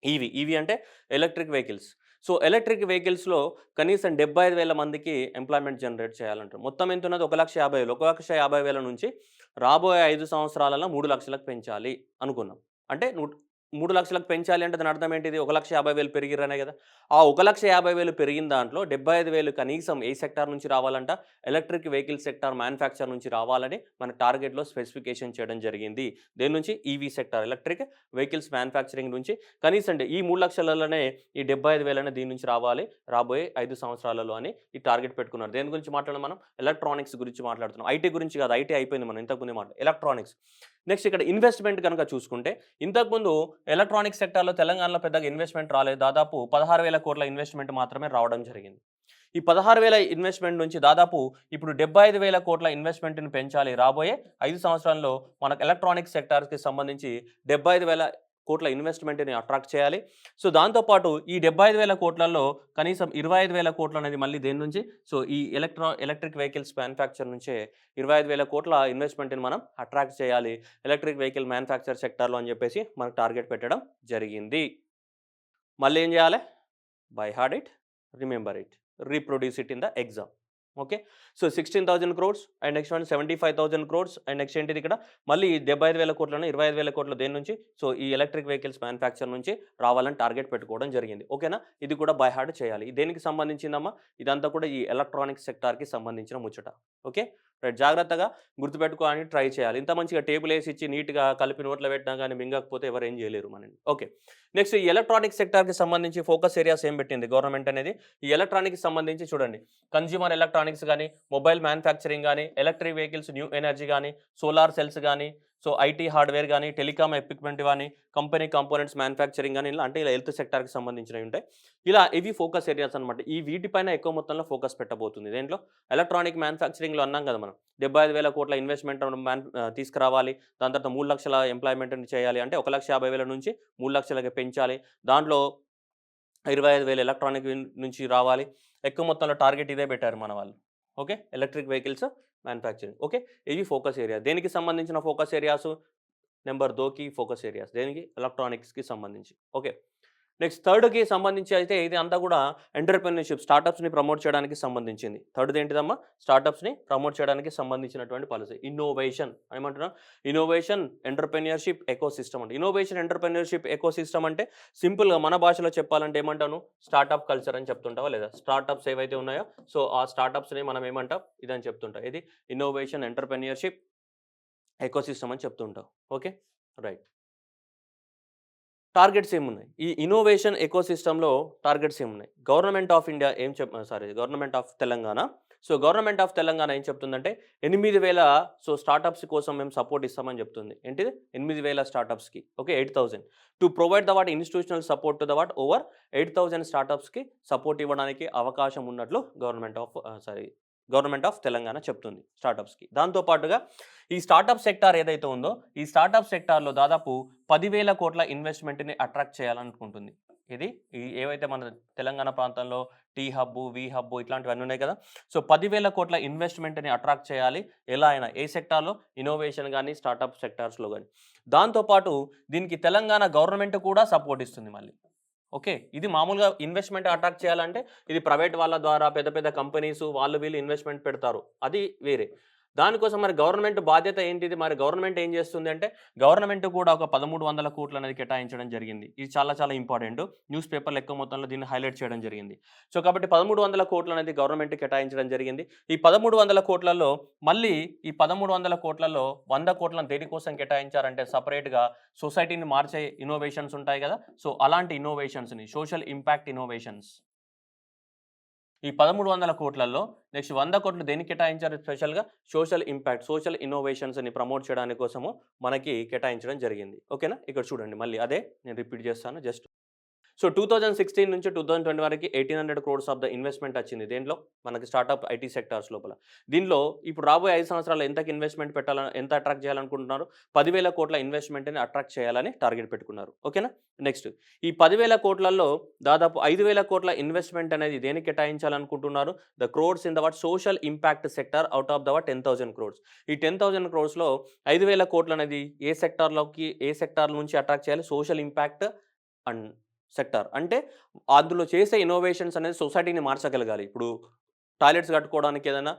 ఈవీ అంటే ఎలక్ట్రిక్ వెహికల్స్. సో, ఎలక్ట్రిక్ వెహికల్స్‌లో కనీసం 75,000 మందికి ఎంప్లాయ్‌మెంట్ జనరేట్ చేయాలంటారు. మొత్తం ఎంతున్నది? 1,50,000. 1,50,000 నుంచి రాబోయే 5 సంవత్సరాలలో 3,00,000కి పెంచాలి అనుకున్నాం. అంటే 3,00,000కి పెంచాలి అంటే దాని అర్థం ఏంటిది? 1,50,000 పెరిగిర్రనే కదా! ఆ 1,50,000 పెరిగిన దాంట్లో 75,000 కనీసం ఏ సెక్టార్ నుంచి రావాలంట? ఎలక్ట్రిక్ వెహికల్ సెక్టార్ మ్యానుఫ్యాక్చర్ నుంచి రావాలని మన టార్గెట్‌లో స్పెసిఫికేషన్ చేయడం జరిగింది. దేని నుంచి? EV sector electric vehicles manufacturing నుంచి కనీసం ఈ 3,00,000లోనే ఈ 75,000 దీని నుంచి రావాలి రాబోయే 5 సంవత్సరాలలో అని ఈ టార్గెట్ పెట్టుకున్నారు. దేని గురించి మాట్లాడాం మనం? ఎలక్ట్రానిక్స్ గురించి మాట్లాడుతున్నాం. ఐటీ గురించి కాదు. ఐటీ అయిపోయింది మనం ఇంతకుముందే ఎలక్ట్రానిక్స్. నెక్స్ట్ ఇక్కడ ఇన్వెస్ట్‌మెంట్ గనుక చూసుకుంటే ఇంతకుముందు ఎలక్ట్రానిక్ సెక్టార్‌లో తెలంగాణలో పెద్దగా ఇన్వెస్ట్‌మెంట్ రాలేదు. దాదాపు 16,000 కోట్ల ఇన్వెస్ట్‌మెంట్ మాత్రమే రావడం జరిగింది. ఈ 16,000 ఇన్వెస్ట్‌మెంట్ నుంచి దాదాపు ఇప్పుడు 75,000 కోట్ల ఇన్వెస్ట్‌మెంట్‌ని పెంచాలి. రాబోయే 5 సంవత్సరాల్లో మనకు ఎలక్ట్రానిక్ సెక్టార్‌కి సంబంధించి 75,000 కోట్ల ఇన్వెస్ట్మెంట్ని అట్రాక్ట్ చేయాలి. సో దాంతోపాటు ఈ 75,000 కోట్లలో కనీసం 25,000 కోట్లు అనేది మళ్ళీ దేని నుంచి, సో ఈ ఎలక్ట్రిక్ వెహికల్స్ మ్యానుఫ్యాక్చర్ నుంచే 25,000 కోట్ల ఇన్వెస్ట్మెంట్ని మనం అట్రాక్ట్ చేయాలి ఎలక్ట్రిక్ వెహికల్ మ్యానుఫ్యాక్చర్ సెక్టార్లో అని చెప్పేసి మనకు టార్గెట్ పెట్టడం జరిగింది. మళ్ళీ ఏం చేయాలి? By hard it, remember it, reproduce it in the exam. Okay. So 16,000 crores and next one 75,000 crores and next ఏంటిది ఇక్కడ మళ్ళీ 75,000 కోట్లను 25,000 కోట్లు దేని నుంచి, సో ఈ ఎలక్ట్రిక్ వెహికల్స్ మ్యానుఫ్యాక్చర్ నుంచి రావాలని టార్గెట్ పెట్టుకోవడం జరిగింది. ఓకేనా? ఇది కూడా బై హార్డ్ చేయాలి. దేనికి సంబంధించిందమ్మా? ఇదంతా కూడా ఈ ఎలక్ట్రానిక్స్ సెక్టార్కి సంబంధించిన ముచ్చట. ఓకే రైట్, జాగ్రత్తగా గుర్తుపెట్టుకోవడానికి ట్రై చేయాలి. ఇంత మంచిగా టేబుల్ వేసి ఇచ్చి నీట్గా కలిపి నోట్లో పెట్టినా కానీ మింగకపోతే ఎవరు ఏం చేయలేరు మనని. ఓకే, నెక్స్ట్ ఈ ఎలక్ట్రానిక్ సెక్టార్కి సంబంధించి ఫోకస్ ఏరియాస్ ఏం పెట్టింది గవర్నమెంట్ అనేది? ఈ ఎలక్ట్రానిక్కి సంబంధించి చూడండి, కన్జ్యూమర్ ఎలక్ట్రానిక్స్ కానీ, మొబైల్ మ్యానుఫ్యాక్చరింగ్ కానీ, ఎలక్ట్రిక్ వెహికల్స్, న్యూ ఎనర్జీ కానీ, సోలార్ సెల్స్ కానీ, సో ఐటీ హార్డ్వేర్ కానీ, టెలికామ్ ఎక్విప్మెంట్ కానీ, కంపెనీ కాంపోనెంట్స్ మ్యానుఫ్యాక్చరింగ్ కానీ, ఇలా అంటే ఇలా హెల్త్ సెక్టార్కి సంబంధించినవి ఉంటాయి. ఇలా ఇవి ఫోకస్ ఏరియాస్ అనమాట. ఈ వీటిపైన ఎక్కువ మొత్తంలో ఫోకస్ పెట్టబోతుంది. దేంట్లో? ఎలక్ట్రానిక్ మ్యానుఫ్యాక్చరింగ్లో అన్నాం కదా మనం, 75,000 కోట్ల ఇన్వెస్ట్మెంట్ తీసుకురావాలి. దాని తర్వాత 3 లక్షల ఎంప్లాయ్మెంట్ని చేయాలి. అంటే 1,50,000 నుంచి 3 లక్షలకి పెంచాలి. దాంట్లో 25,000 ఎలక్ట్రానిక్ నుంచి రావాలి. ఎక్కువ మొత్తంలో టార్గెట్ ఇదే పెట్టారు మన వాళ్ళు. Okay, electric vehicles manufacturing. Okay, ఇవి ఫోకస్ ఏరియా. దేనికి సంబంధించిన ఫోకస్ ఏరియాస్? నెంబర్ 2కి ఫోకస్ ఏరియాస్. దేనికి? ఎలక్ట్రానిక్స్కి సంబంధించి. ఓకే, నెక్స్ట్ థర్డ్కి సంబంధించి అయితే ఇది అంతా కూడా ఎంటర్‌ప్రెన్యూర్‌షిప్, స్టార్టప్స్ని ప్రమోట్ చేయడానికి సంబంధించింది. థర్డ్ది ఏంటిదమ్మా? స్టార్టప్స్ని ప్రమోట్ చేయడానికి సంబంధించినటువంటి పాలసీ. ఇన్నోవేషన్ ఏమంటున్నా? ఇన్నోవేషన్ ఎంటర్‌ప్రెన్యూర్‌షిప్ ఎకోసిస్టమ్ అంటే. ఇన్నోవేషన్ ఎంటర్‌ప్రెన్యూర్‌షిప్ ఎకోసిస్టమ్ అంటే సింపుల్గా మన భాషలో చెప్పాలంటే ఏమంటాను? స్టార్టప్ కల్చర్ అని చెప్తుంటావా లేదా? స్టార్టప్స్ ఏవైతే ఉన్నాయో సో ఆ స్టార్టప్స్ని మనం ఏమంటాం? ఇదని చెప్తుంటాం. ఇది ఇన్నోవేషన్ ఎంటర్‌ప్రెన్యూర్‌షిప్ ఎకోసిస్టమ్ అని చెప్తుంటాం. Okay right. టార్గెట్స్ ఏమున్నాయి? ఈ ఇన్నోవేషన్ ఎకోసిస్టమ్‌లో టార్గెట్స్ ఏమున్నాయి? Government of India government of Telangana. So government of Telangana ఏం చెప్తుందంటే 8,000 సో స్టార్టప్స్ కోసం మేము సపోర్ట్ ఇస్తామని చెప్తుంది. ఏంటిది? 8,000 స్టార్టప్స్‌కి. Okay, 8,000 to provide the institutional support to the over 8,000 స్టార్టప్స్‌కి సపోర్ట్ ఇవ్వడానికి అవకాశం ఉన్నట్లు గవర్నమెంట్ ఆఫ్ తెలంగాణ చెప్తుంది స్టార్టప్స్‌కి. దాంతో పాటుగా ఈ స్టార్టప్ సెక్టార్ ఏదైతే ఉందో ఈ స్టార్టప్ సెక్టార్‌లో దాదాపు 10,000 కోట్ల ఇన్వెస్ట్మెంట్‌ని అట్రాక్ట్ చేయాలనుకుంటుంది. ఇది ఏవైతే మన తెలంగాణ ప్రాంతంలో టీ హబ్బు, వి హబ్బు ఇట్లాంటివన్నీ ఉన్నాయి కదా. సో 10,000 కోట్ల ఇన్వెస్ట్మెంట్‌ని అట్రాక్ట్ చేయాలి. ఎలా అయినా ఏ సెక్టార్‌లో? ఇన్నోవేషన్ కానీ, స్టార్టప్ సెక్టార్స్‌లో కానీ. దాంతోపాటు దీనికి తెలంగాణ గవర్నమెంట్ కూడా సపోర్ట్ ఇస్తుంది మళ్ళీ. ఓకే, ఇది మామూలుగా ఇన్వెస్ట్మెంట్ అట్రాక్ట్ చేయాలంటే ఇది ప్రైవేట్ వాళ్ళ ద్వారా పెద్ద పెద్ద కంపెనీస్ వాళ్ళు వీళ్ళు ఇన్వెస్ట్మెంట్ పెడతారు, అది వేరే. దానికోసం మరి గవర్నమెంట్ బాధ్యత ఏంటిది? మరి గవర్నమెంట్ ఏం చేస్తుంది అంటే గవర్నమెంట్ కూడా ఒక 1,300 కోట్లు అనేది కేటాయించడం జరిగింది. ఇది చాలా చాలా ఇంపార్టెంట్. న్యూస్ పేపర్లు ఎక్కువ మొత్తంలో దీన్ని హైలైట్ చేయడం జరిగింది. సో కాబట్టి 1,300 కోట్లు అనేది గవర్నమెంట్ కేటాయించడం జరిగింది. ఈ 1,300 కోట్లలో మళ్ళీ ఈ 1,300 కోట్లలో 100 కోట్లను దేనికోసం కేటాయించారంటే సపరేట్గా సొసైటీని మార్చే ఇన్నోవేషన్స్ ఉంటాయి కదా. సో అలాంటి ఇన్నోవేషన్స్ని, సోషల్ ఇంపాక్ట్ ఇన్నోవేషన్స్ ఈ 1,300 కోట్లలో నెక్స్ట్ 100 కోట్లు దేనికి కేటాయించారు? స్పెషల్గా సోషల్ ఇంపాక్ట్, సోషల్ ఇన్నోవేషన్స్ని ప్రమోట్ చేయడానికి కోసము మనకి కేటాయించడం జరిగింది. ఓకేనా? ఇక్కడ చూడండి మళ్ళీ అదే నేను రిపీట్ చేస్తాను జస్ట్. సో 2016 నుంచి 2020 వరకు 1,800 క్రోర్స్ ఆఫ్ ద ఇన్వెస్ట్మెంట్ వచ్చింది. దేంట్లో? మనకి స్టార్టప్ ఐటీ సెక్టార్స్ లోపల. దీనిలో ఇప్పుడు రాబోయే 5 సంవత్సరాలు ఎంతకి ఇన్వెస్ట్మెంట్ పెట్టాలని, ఎంత అట్రాక్ట్ చేయాలనుకుంటున్నారు? 10,000 కోట్ల ఇన్వెస్ట్మెంట్ని అట్రాక్ట్ చేయాలని టార్గెట్ పెట్టుకున్నారు. ఓకేనా? నెక్స్ట్ ఈ 10,000 కోట్లలో దాదాపు 5,000 కోట్ల ఇన్వెస్ట్మెంట్ అనేది దేనికి కేటాయించాలనుకుంటున్నారు? The crores in the social impact sector out of the 10,000 crores. ఈ 10,000 క్రోర్స్లో 5,000 కోట్లు అనేది ఏ సెక్టార్ నుంచి అట్రాక్ట్ చేయాలి? Social impact and sector. అంటే అందులో చేసే ఇన్నోవేషన్స్ అనేది సొసైటీని మార్చగలగాలి. ఇప్పుడు టాయిలెట్స్ కట్టుకోవడానికి ఏదైనా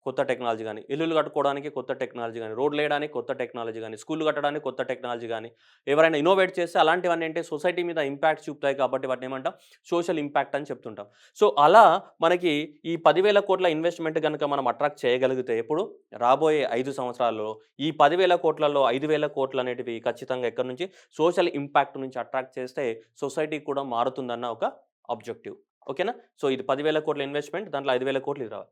కొత్త టెక్నాలజీ కానీ, ఇల్లులు కట్టుకోవడానికి కొత్త టెక్నాలజీ కానీ, రోడ్లు వేయడానికి కొత్త టెక్నాలజీ కానీ, స్కూళ్ళు కట్టడానికి కొత్త టెక్నాలజీ కానీ, ఎవరైనా ఇన్నోవేట్ చేస్తే అలాంటివన్నీ అంటే సొసైటీ మీద ఇంపాక్ట్ చూపుతాయి కాబట్టి వాటిని ఏమంటాం? సోషల్ ఇంపాక్ట్ అని చెప్తుంటాం. సో అలా మనకి ఈ 10,000 కోట్ల ఇన్వెస్ట్మెంట్ కనుక మనం అట్రాక్ట్ చేయగలిగితే ఎప్పుడు? రాబోయే 5 సంవత్సరాల్లో ఈ 10,000 కోట్లలో 5,000 కోట్లు అనేటివి ఖచ్చితంగా ఎక్కడి నుంచి? సోషల్ ఇంపాక్ట్ నుంచి అట్రాక్ట్ చేస్తే సొసైటీ కూడా మారుతుందన్న ఒక ఆబ్జెక్టివ్. ఓకేనా? సో ఇది 10,000 కోట్ల ఇన్వెస్ట్మెంట్, దాంట్లో 5,000 కోట్లు ఇది రావాలి.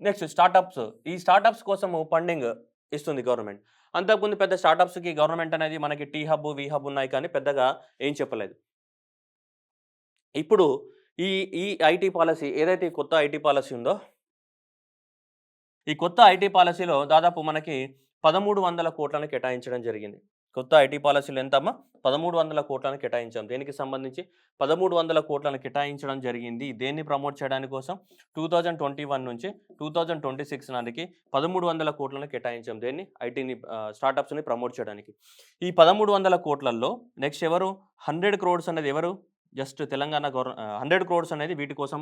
Next startups. ఈ స్టార్టప్స్ కోసము ఫండింగ్ ఇస్తుంది గవర్నమెంట్. అంతకుముందు పెద్ద స్టార్టప్స్‌కి గవర్నమెంట్ అనేది మనకి టీ హబ్, వి హబ్ ఉన్నాయి కానీ పెద్దగా ఏం చెప్పలేదు. ఇప్పుడు ఈ ఈ ఐటీ పాలసీ ఏదైతే ఈ కొత్త ఐటీ పాలసీ ఉందో ఈ కొత్త ఐటీ పాలసీలో దాదాపు మనకి 1,300 కోట్లను కేటాయించడం జరిగింది. కొత్త ఐటీ పాలసీలు ఎంతమ్మా 1300 కోట్లను కేటాయించాం. దేనికి సంబంధించి 1300 కోట్లను కేటాయించడం జరిగింది. దేన్ని ప్రమోట్ చేయడానికి కోసం 2021 నుంచి 2026 నాటికి 1300 కోట్లను కేటాయించాం. దేన్ని ఐటీని స్టార్టప్స్ని ప్రమోట్ చేయడానికి. ఈ 1300 కోట్లలో నెక్స్ట్ ఎవరు 100 crores అనేది ఎవరు జస్ట్ తెలంగాణ 100 crores అనేది వీటి కోసం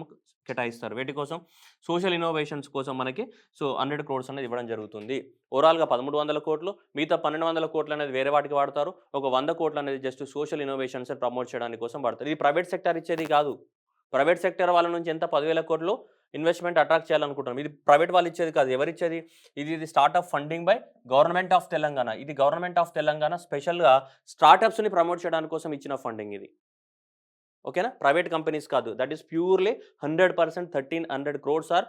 కేటాయిస్తారు. వీటి కోసం సోషల్ ఇన్నోవేషన్స్ కోసం మనకి 100 crores అనేది ఇవ్వడం జరుగుతుంది. ఓవరాల్గా 1300 కోట్లు, మిగతా 1200 కోట్లు అనేది వేరే వాటికి వాడతారు. ఒక 100 కోట్లు అనేది జస్ట్ సోషల్ ఇన్నోవేషన్స్ ప్రమోట్ చేయడానికి కోసం వాడతారు. ఇది ప్రైవేట్ సెక్టర్ ఇచ్చేది కాదు. ప్రైవేట్ సెక్టర్ వాళ్ళ నుంచి ఎంత 10,000 కోట్లు ఇన్వెస్ట్మెంట్ అట్రాక్ట్ చేయాలనుకుంటున్నాం. ఇది ప్రైవేట్ వాళ్ళు ఇచ్చేది కాదు. ఎవరు ఇచ్చేది? ఇది startup funding by government of Telangana. ఇది గవర్నమెంట్ ఆఫ్ తెలంగాణ స్పెషల్గా స్టార్టప్స్ని ప్రమోట్ చేయడానికి కోసం ఇచ్చిన ఫండింగ్ ఇది. ఓకేనా? ప్రైవేట్ కంపెనీస్ కాదు. That is purely 100% 1300 crores are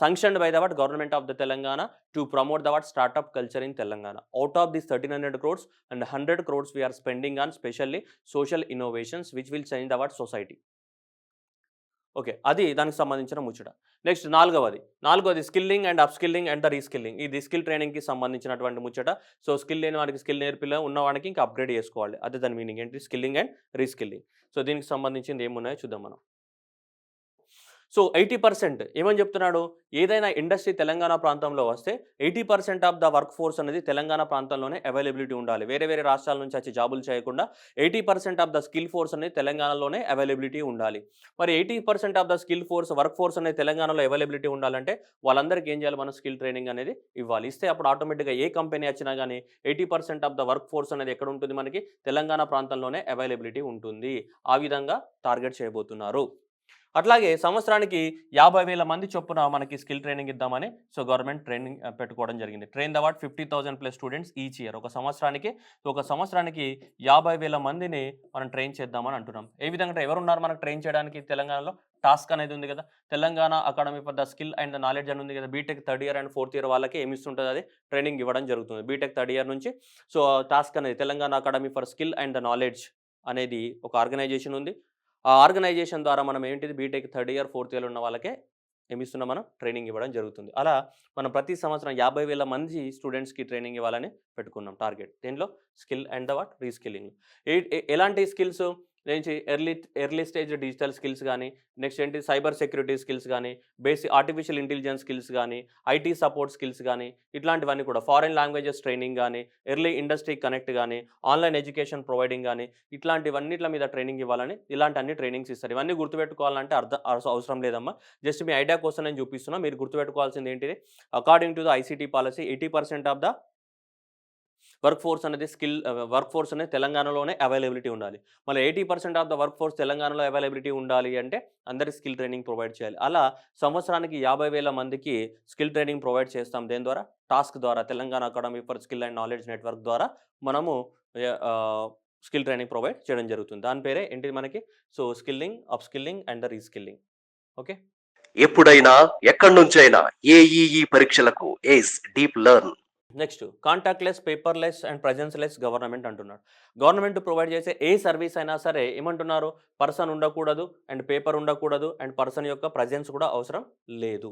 sanctioned by the government of the Telangana to promote the startup culture in Telangana. Out of these 1300 crores and 100 crores we are spending on specially social innovations which will change the society. Okay, అది దానికి సంబంధించిన ముచ్చట. Next నాలుగవది skilling and upskilling and the reskilling. ఇది skill ట్రైనింగ్కి సంబంధించినటువంటి ముచ్చట. So skill లేని వాడికి స్కిల్ నేర్పిల్ల, ఉన్నవాడికి ఇంకా అప్గ్రేడ్ చేసుకోవాలి. అదే దాని మీనింగ్ ఏంటి? Skilling and reskilling. సో దీనికి సంబంధించింది ఏమున్నాయో చూద్దాం మనం. సో 80% ఏమని చెప్తున్నాడు? ఏదైనా ఇండస్ట్రీ తెలంగాణ ప్రాంతంలో వస్తే 80% ఆఫ్ ద వర్క్ ఫోర్స్ అనేది తెలంగాణ ప్రాంతంలోనే అవైలబిలిటీ ఉండాలి. వేరే రాష్ట్రాల నుంచి వచ్చి జాబులు చేయకుండా 80% ఆఫ్ ద స్కిల్ ఫోర్స్ అనేది తెలంగాణలోనే అవైలబిలిటీ ఉండాలి. మరి 80% of the skill force work force అనేది తెలంగాణలో అవైలబిలిటీ ఉండాలంటే వాళ్ళందరికీ ఏం చేయాలి? మనం స్కిల్ ట్రైనింగ్ అనేది ఇవ్వాలి. ఇస్తే అప్పుడు ఆటోమేటిక్గా ఏ కంపెనీ వచ్చినా కానీ 80% ఆఫ్ ద వర్క్ ఫోర్స్ అనేది ఎక్కడ ఉంటుంది? మనకి తెలంగాణ ప్రాంతంలోనే అవైలబిలిటీ ఉంటుంది. ఆ విధంగా టార్గెట్ చేయబోతున్నారు. అట్లాగే సంవత్సరానికి 50,000 మంది చొప్పున మనకి స్కిల్ ట్రైనింగ్ ఇద్దామని గవర్నమెంట్ ట్రైనింగ్ పెట్టుకోవడం జరిగింది. Train the 50,000+ students each year. ఒక సంవత్సరానికి 50,000 మందిని మనం ట్రైన్ చేద్దామని అంటున్నాం. ఏ విధంగా ఎవరున్నారు మనకు ట్రైన్ చేయడానికి? తెలంగాణలో టాస్క్ అనేది ఉంది కదా, Telangana academy for the skill and the knowledge అని ఉంది కదా. BTech 3rd year and 4th year వాళ్ళకి ఏమి ఇస్తుంటుంది? అది ట్రైనింగ్ ఇవ్వడం జరుగుతుంది. బీటెక్ 3rd year నుంచి టాస్క్ అనేది Telangana academy for skill and the knowledge అనేది ఒక ఆర్గనైజేషన్ ఉంది. ఆ ఆర్గనైజేషన్ ద్వారా మనం ఏంటిది? BTech 3rd year 4th year ఉన్న వాళ్ళకే ఏమిస్తున్నాం? మనం ట్రైనింగ్ ఇవ్వడం జరుగుతుంది. అలా మనం ప్రతి సంవత్సరం 50,000 మంది స్టూడెంట్స్కి ట్రైనింగ్ ఇవ్వాలని పెట్టుకున్నాం టార్గెట్. దీనిలో స్కిల్ అండ్ ద రీస్కిల్లింగ్. ఎలాంటి స్కిల్స్? నుంచి ఎర్లీ స్టేజ్ డిజిటల్ స్కిల్స్ కానీ, నెక్స్ట్ ఏంటి సైబర్ సెక్యూరిటీ స్కిల్స్ కానీ, బేసిక్ ఆర్టిఫిషియల్ ఇంటెలిజెన్స్ స్కిల్స్ కానీ, ఐటీ సపోర్ట్ స్కిల్స్ కానీ, ఇట్లాంటివన్నీ కూడా ఫారెన్ లాంగ్వేజెస్ ట్రైనింగ్ కానీ, ఎర్లీ ఇండస్ట్రీ కనెక్ట్ కానీ, ఆన్లైన్ ఎడ్యుకేషన్ ప్రొవైడింగ్ కానీ, ఇట్లాంటివన్నిట్ల మీద ట్రైనింగ్ ఇవ్వాలని ఇలాంటి అన్ని ట్రైనింగ్స్ ఇస్తారు. ఇవన్నీ గుర్తుపెట్టుకోవాలంటే అవసరం లేదమ్మా. జస్ట్ మీ ఐడియా కోసం నేను చూపిస్తున్నా. మీరు గుర్తుపెట్టుకోవాల్సింది ఏంటిది? According to the ICT policy 80% of the work force అనేది తెలంగాణలోనే అవైలబిలిటీ ఉండాలి. మళ్ళీ 80% ఆఫ్ ద వర్క్ ఫోర్స్ తెలంగాణలో అవైలబిలిటీ ఉండాలి అంటే అందరి స్కిల్ ట్రైనింగ్ ప్రొవైడ్ చేయాలి. అలా సంవత్సరానికి 50,000 మందికి స్కిల్ ట్రైనింగ్ ప్రొవైడ్ చేస్తాం. దేని ద్వారా? టాస్క్ ద్వారా. Telangana academy for skill and knowledge network ద్వారా మనము స్కిల్ ట్రైనింగ్ ప్రొవైడ్ చేయడం జరుగుతుంది. దాని పేరే ఏంటిది మనకి? Skilling, upskilling and the reskilling. Okay, ఎప్పుడైనా ఎక్కడి నుంచైనా ఏఈఈ పరీక్షలకు ACE Deep Learn. Next contactless, paperless and presenceless government అంటున్నాడు. గవర్నమెంట్ ప్రొవైడ్ చేసే ఏ సర్వీస్ అయినా సరే ఏమంటున్నారు? పర్సన్ ఉండకూడదు అండ్ పేపర్ ఉండకూడదు అండ్ పర్సన్ యొక్క ప్రజెన్స్ కూడా అవసరం లేదు.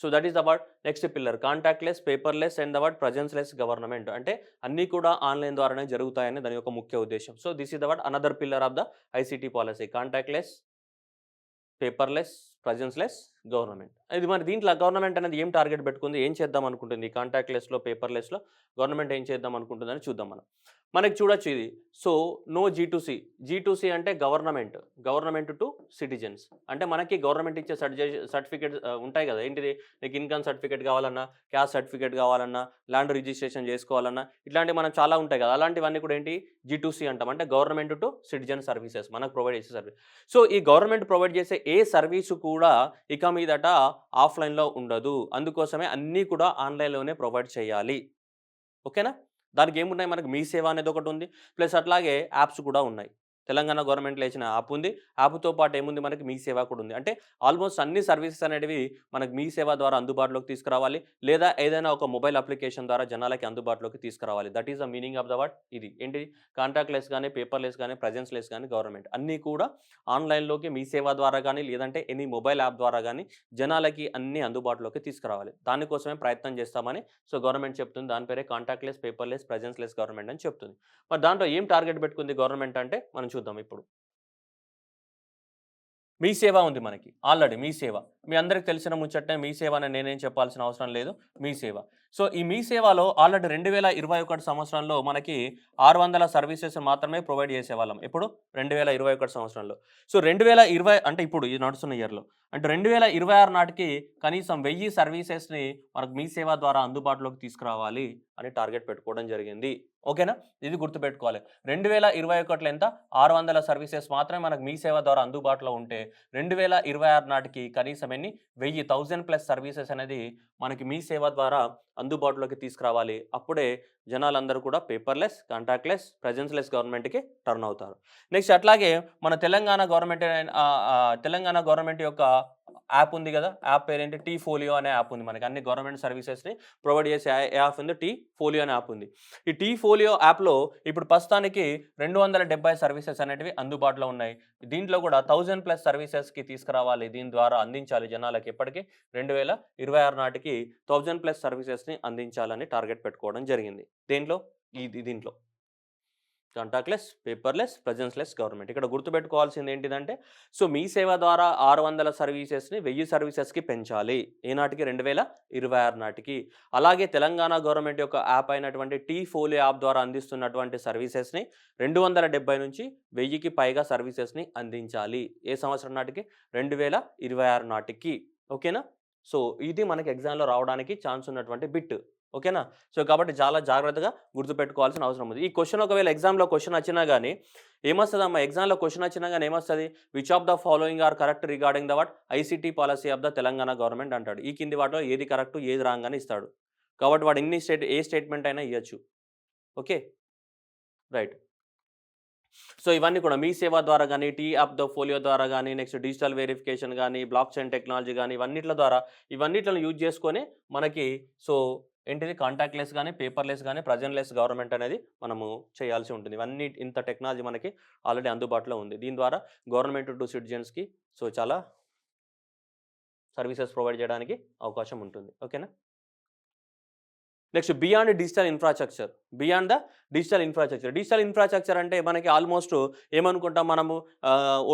So that is the word next pillar. Contactless, paperless and the word presenceless government. అంటే అన్నీ కూడా ఆన్లైన్ ద్వారానే జరుగుతాయని దాని యొక్క ముఖ్య ఉద్దేశం. So this is the word another pillar of the ICT policy. Contactless, paperless, ప్రజెన్స్లెస్ government. ఇది మరి దీంట్లో గవర్నమెంట్ అనేది ఏం టార్గెట్ పెట్టుకుంది? ఏం చేద్దాం అనుకుంటుంది? కాంటాక్ట్లెస్లో, పేపర్లెస్లో గవర్నమెంట్ ఏం చేద్దాం అనుకుంటుందని చూద్దాం మనం. మనకి చూడొచ్చు ఇది. నో G2C అంటే గవర్నమెంట్ టు సిటిజన్స్. అంటే మనకి గవర్నమెంట్ ఇచ్చే సర్టిఫికేట్ ఉంటాయి కదా. ఏంటిది? నీకు ఇన్కమ్ సర్టిఫికేట్ కావాలన్నా, క్యాస్ట్ సర్టిఫికేట్ కావాలన్నా, ల్యాండ్ రిజిస్ట్రేషన్ చేసుకోవాలన్నా, ఇట్లాంటివి మనం చాలా ఉంటాయి కదా. అలాంటివన్నీ కూడా ఏంటి? G2C అంటాం. అంటే గవర్నమెంట్ టు సిటిజన్ సర్వీసెస్ మనకు ప్రొవైడ్ చేసే సర్వీస్. ఈ గవర్నమెంట్ ప్రొవైడ్ చేసే ఏ సర్వీసు కూడా ఇక మీదట ఆఫ్లైన్లో ఉండదు. అందుకోసమే అన్నీ కూడా ఆన్లైన్లోనే ప్రొవైడ్ చేయాలి. ఓకేనా? దానికి ఏమున్నాయి? మనకి మీ సేవ అనేది ఒకటి ఉంది, ప్లస్ అట్లాగే యాప్స్ కూడా ఉన్నాయి. తెలంగాణ గవర్నమెంట్లో ఇచ్చిన యాప్ ఉంది. యాప్‌తో పాటు ఏముంది మనకి మీ సేవ కూడా ఉంది. అంటే ఆల్మోస్ట్ అన్ని సర్వీసెస్ అనేటివి మనకు మీ సేవ ద్వారా అందుబాటులోకి తీసుకురావాలి. లేదా ఏదైనా ఒక మొబైల్ అప్లికేషన్ ద్వారా జనాలకి అందుబాటులోకి తీసుకురావాలి. That is the meaning of the word ఇది. ఏంటిది? కాంటాక్ట్‌లెస్ గాని, పేపర్‌లెస్ గాని, ప్రెజెన్స్‌లెస్ గాని గవర్నమెంట్. అన్నీ కూడా ఆన్‌లైన్‌లోకి మీ సేవ ద్వారా గాని, లేదంటే ఎనీ మొబైల్ యాప్ ద్వారా గాని జనాలకి అన్నీ అందుబాటులోకి తీసుకురావాలి. దానికోసమే ప్రయత్నం చేస్తామని గవర్నమెంట్ చెప్తుంది. దాని పేరే కాంటాక్ట్‌లెస్, పేపర్‌లెస్, ప్రెజెన్స్‌లెస్ గవర్నమెంట్ అని చెప్తుంది. మరి దాంట్లో ఏం టార్గెట్ పెట్టుకుంది గవర్నమెంట్ అంటే మనం చూద్దాం ఇప్పుడు. మీ సేవ ఉంది మనకి. ఆల్రెడీ మీ సేవ. మీ అందరికి తెలిసిన ముచ్చటే మీ సేవ అని నేనేం చెప్పాల్సిన అవసరం లేదు. మీ సేవ. ఈ మీ సేవలో ఆల్రెడీ 2021 సంవత్సరంలో మనకి 600 సర్వీసెస్ మాత్రమే ప్రొవైడ్ చేసేవాళ్ళం. ఎప్పుడు? 2021 సంవత్సరంలో. 2020 అంటే ఇప్పుడు ఈ నడుస్తున్న ఇయర్‌లో. అంటే 2026 నాటికి కనీసం 1000 సర్వీసెస్‌ని మనకు మీ సేవ ద్వారా అందుబాటులోకి తీసుకురావాలి అని టార్గెట్ పెట్టుకోవడం జరిగింది. ఓకేనా? ఇది గుర్తుపెట్టుకోవాలి. 2021లో ఎంత? 600 సర్వీసెస్ మాత్రమే మనకు మీ సేవ ద్వారా అందుబాటులో ఉంటే 2026 నాటికి కనీసం ఎన్ని? 1000 ప్లస్ సర్వీసెస్ అనేది మనకి మీ సేవ ద్వారా అందుబాటులోకి తీసుకురావాలి. అప్పుడే జనాలందరూ కూడా పేపర్‌లెస్, కాంటాక్ట్‌లెస్, ప్రెజెన్స్‌లెస్ గవర్నమెంట్‌కి టర్న్ అవుతారు. నెక్స్ట్ అట్లాగే మన తెలంగాణ గవర్నమెంట్ యొక్క యాప్ ఉంది గదా! యాప్ పేరేంటి? టీ ఫోలియో అనే యాప్ ఉంది మనకి. అన్ని గవర్నమెంట్ సర్వీసెస్‌ని ప్రొవైడ్ చేసే యాప్ ఉంది. టీ ఫోలియో అనే యాప్ ఉంది. ఈ టీ ఫోలియో యాప్‌లో ఇప్పుడు ప్రస్తుతానికి 270 సర్వీసెస్ అనేటివి అందుబాటులో ఉన్నాయి. దీంట్లో కూడా 1000 ప్లస్ సర్వీసెస్‌కి తీసుకురావాలి. దీని ద్వారా అందించాలి జనాలకి ఎప్పటికి? 2026 నాటికి 1000 ప్లస్ సర్వీసెస్‌ని అందించాలని టార్గెట్ పెట్టుకోవడం జరిగింది. దేంట్లో? దీంట్లో. Contactless, paperless, presenceless government. ఇక్కడ గుర్తుపెట్టుకోవాల్సింది ఏంటిదంటే మీ సేవ ద్వారా 600 సర్వీసెస్‌ని 1000 సర్వీసెస్‌కి పెంచాలి. ఏనాటికి? 2026 నాటికి. అలాగే తెలంగాణ గవర్నమెంట్ యొక్క యాప్ అయినటువంటి టీ ఫోలియో యాప్ ద్వారా అందిస్తున్నటువంటి సర్వీసెస్‌ని 270 నుంచి 1000కి పైగా సర్వీసెస్‌ని అందించాలి. ఏ సంవత్సరం నాటికి? 2026 నాటికి. ఓకేనా? ఇది మనకి ఎగ్జామ్‌లో రావడానికి ఛాన్స్ ఉన్నటువంటి బిట్. ఓకేనా? కాబట్టి చాలా జాగ్రత్తగా గుర్తుపెట్టుకోవాల్సిన అవసరం ఉంది. ఈ క్వెషన్ ఒకవేళ ఎగ్జామ్‌లో క్వెషన్ వచ్చినా గాని ఏమొస్తదమ్మా? ఎగ్జామ్‌లో క్వెషన్ వచ్చినా గాని ఏమొస్తది? Which of the following are correct regarding the ICT policy of the Telangana government అంటాడు. ఈ కింది వాటిలో ఏది కరెక్ట్, ఏది రాంగ్ అని ఇస్తాడు. కాబట్టి వాడు ఏ స్టేట్మెంట్ అయినా ఇయ్యొచ్చు. ఓకే. రైట్. ఇవన్నీ కూడా మీ సేవ ద్వారా గాని, టీ యాప్ ద ఫోలియో ద్వారా గాని, నెక్స్ట్ డిజిటల్ వెరిఫికేషన్ గాని, బ్లాక్ చైన్ టెక్నాలజీ గాని ఇవన్నిట్ల ద్వారా ఇవన్నిట్లను యూజ్ చేసుకొని మనకి ఏంటిది కాంటాక్ట్‌లెస్ గాని, పేపర్‌లెస్ గాని, ప్రెజెంట్‌లెస్ గవర్నమెంట్ అనేది మనము చేయాల్సి ఉంటుంది. ఇవన్నీ ఇంత టెక్నాలజీ మనకి ఆల్రెడీ అందుబాటులో ఉంది. దీని ద్వారా గవర్నమెంట్ టు సిటిజన్స్‌కి చాలా సర్వీసెస్ ప్రొవైడ్ చేయడానికి అవకాశం ఉంటుంది. ఓకేనా? Next beyond digital infrastructure. Beyond the digital infrastructure. Digital infrastructure అంటే మనకి ఆల్మోస్ట్ ఏమనుకుంటాం మనము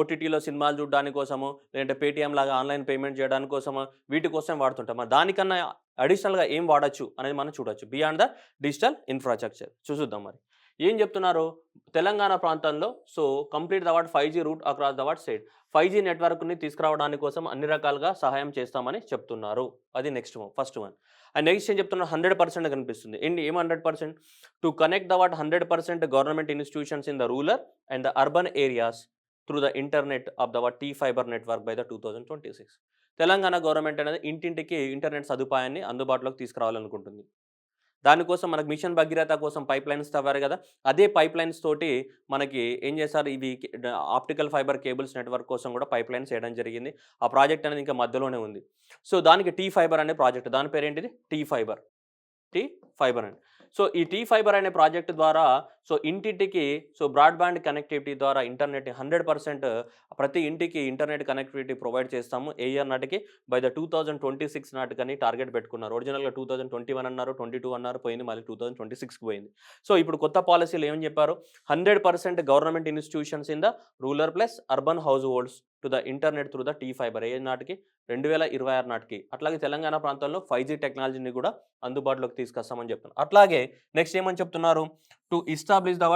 ఓటీటీలో సినిమాలు చూడడానికి కోసము, లేదంటే పేటీఎం లాగా ఆన్‌లైన్ పేమెంట్ చేయడానికి కోసము వీటి కోసం వాడుతుంటాం. మరి దానికన్నా అడిషనల్‌గా ఏం వాడొచ్చు అనేది మనం చూడొచ్చు. Beyond the digital infrastructure. చూద్దాం మరి. ఏం చెప్తున్నారు? తెలంగాణ ప్రాంతంలో complete the 5G route across the state. 5G నెట్వర్క్‌ని తీసుకురావడానికి కోసం అన్ని రకాలుగా సహాయం చేస్తామని చెప్తున్నారు. అది ఫస్ట్ వన్. అండ్ నెక్స్ట్ ఏం చెప్తున్నారు? 100% కనిపిస్తుంది. ఏం 100%? To connect the 100% government institutions in the rural and the urban areas through the internet of the T fiber network by the 2026. Telangana government అనేది ఇంటింటికి ఇంటర్నెట్ సదుపాయాన్ని అందుబాటులోకి తీసుకురావాలనుకుంటుంది. దానికోసం మనకు మిషన్ భగీరథ కోసం పైప్‌లైన్స్ తవ్వారు గదా! అదే పైప్‌లైన్స్ తోటి మనకి ఏం చేశారు? ఇవి ఆప్టికల్ ఫైబర్ కేబుల్స్ నెట్వర్క్ కోసం కూడా పైప్‌లైన్స్ చేయడం జరిగింది. ఆ ప్రాజెక్ట్ అనేది ఇంకా మధ్యలోనే ఉంది. దానికి టీ ఫైబర్ అనే ప్రాజెక్ట్. దాని పేరేంటిది? T fibre. టీ ఫైబర్ అండి. ఈ టీ ఫైబర్ అనే ప్రాజెక్ట్ ద్వారా ఇంటింటికి బ్రాడ్‌బ్యాండ్ కనెక్టివిటీ ద్వారా ఇంటర్నెట్ 100% ప్రతి ఇంటికి ఇంటర్నెట్ కనెక్టివిటీ ప్రొవైడ్ చేస్తాము. ఏ ఇయర్ నాటికి? బై ద 2026 నాటికని టార్గెట్ పెట్టుకున్నారు. ఒరిజినల్‌గా 2021 అన్నారు, 22 అన్నారు, పోయింది మళ్ళీ 2026కి పోయింది. ఇప్పుడు కొత్త పాలిసీలో ఏమని చెప్పారు? 100% government institutions in the rural plus urban households to the internet through the T fibre. ఏ నాటికి? 2026 నాటికి. అట్లాగే తెలంగాణ ప్రాంతంలో 5G టెక్నాలజీని కూడా అందుబాటులోకి తీసుకొస్తామని చెప్తున్నారు. అట్లాగే నెక్స్ట్ ఏమని చెప్తున్నారు? To establish the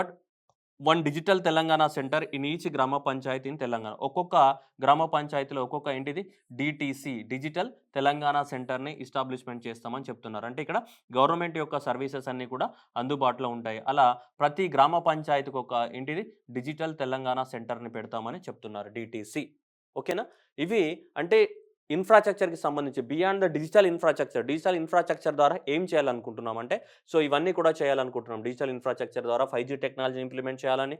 one digital Telangana centre in each గ్రామ పంచాయతీ ఇన్ తెలంగాణ. ఒక్కొక్క గ్రామ పంచాయతీలో ఒక్కొక్క ఏంటిది? DTC డిజిటల్ తెలంగాణ సెంటర్‌ని ఎస్టాబ్లిష్‌మెంట్ చేస్తామని చెప్తున్నారు. అంటే ఇక్కడ గవర్నమెంట్ యొక్క సర్వీసెస్ అన్నీ కూడా అందుబాటులో ఉంటాయి. అలా ప్రతి గ్రామ పంచాయతీకి ఒక ఏంటిది? డిజిటల్ తెలంగాణ సెంటర్‌ని పెడతామని చెప్తున్నారు. DTC. ఓకేనా? ఇవి అంటే ఇన్ఫ్రాస్ట్రక్చర్కి సంబంధించి బియాండ్ ద డిజిటల్ ఇన్ఫ్రాస్ట్రక్చర్ ద్వారా ఏం చేయాలనుకుంటున్నామంటే, సో ఇవన్నీ కూడా చేయాలనుకుంటున్నాం. డిజిటల్ ఇన్ఫ్రాస్ట్రక్చర్ ద్వారా 5G టెక్నాలజీని ఇంప్లిమెంట్ చేయాలని,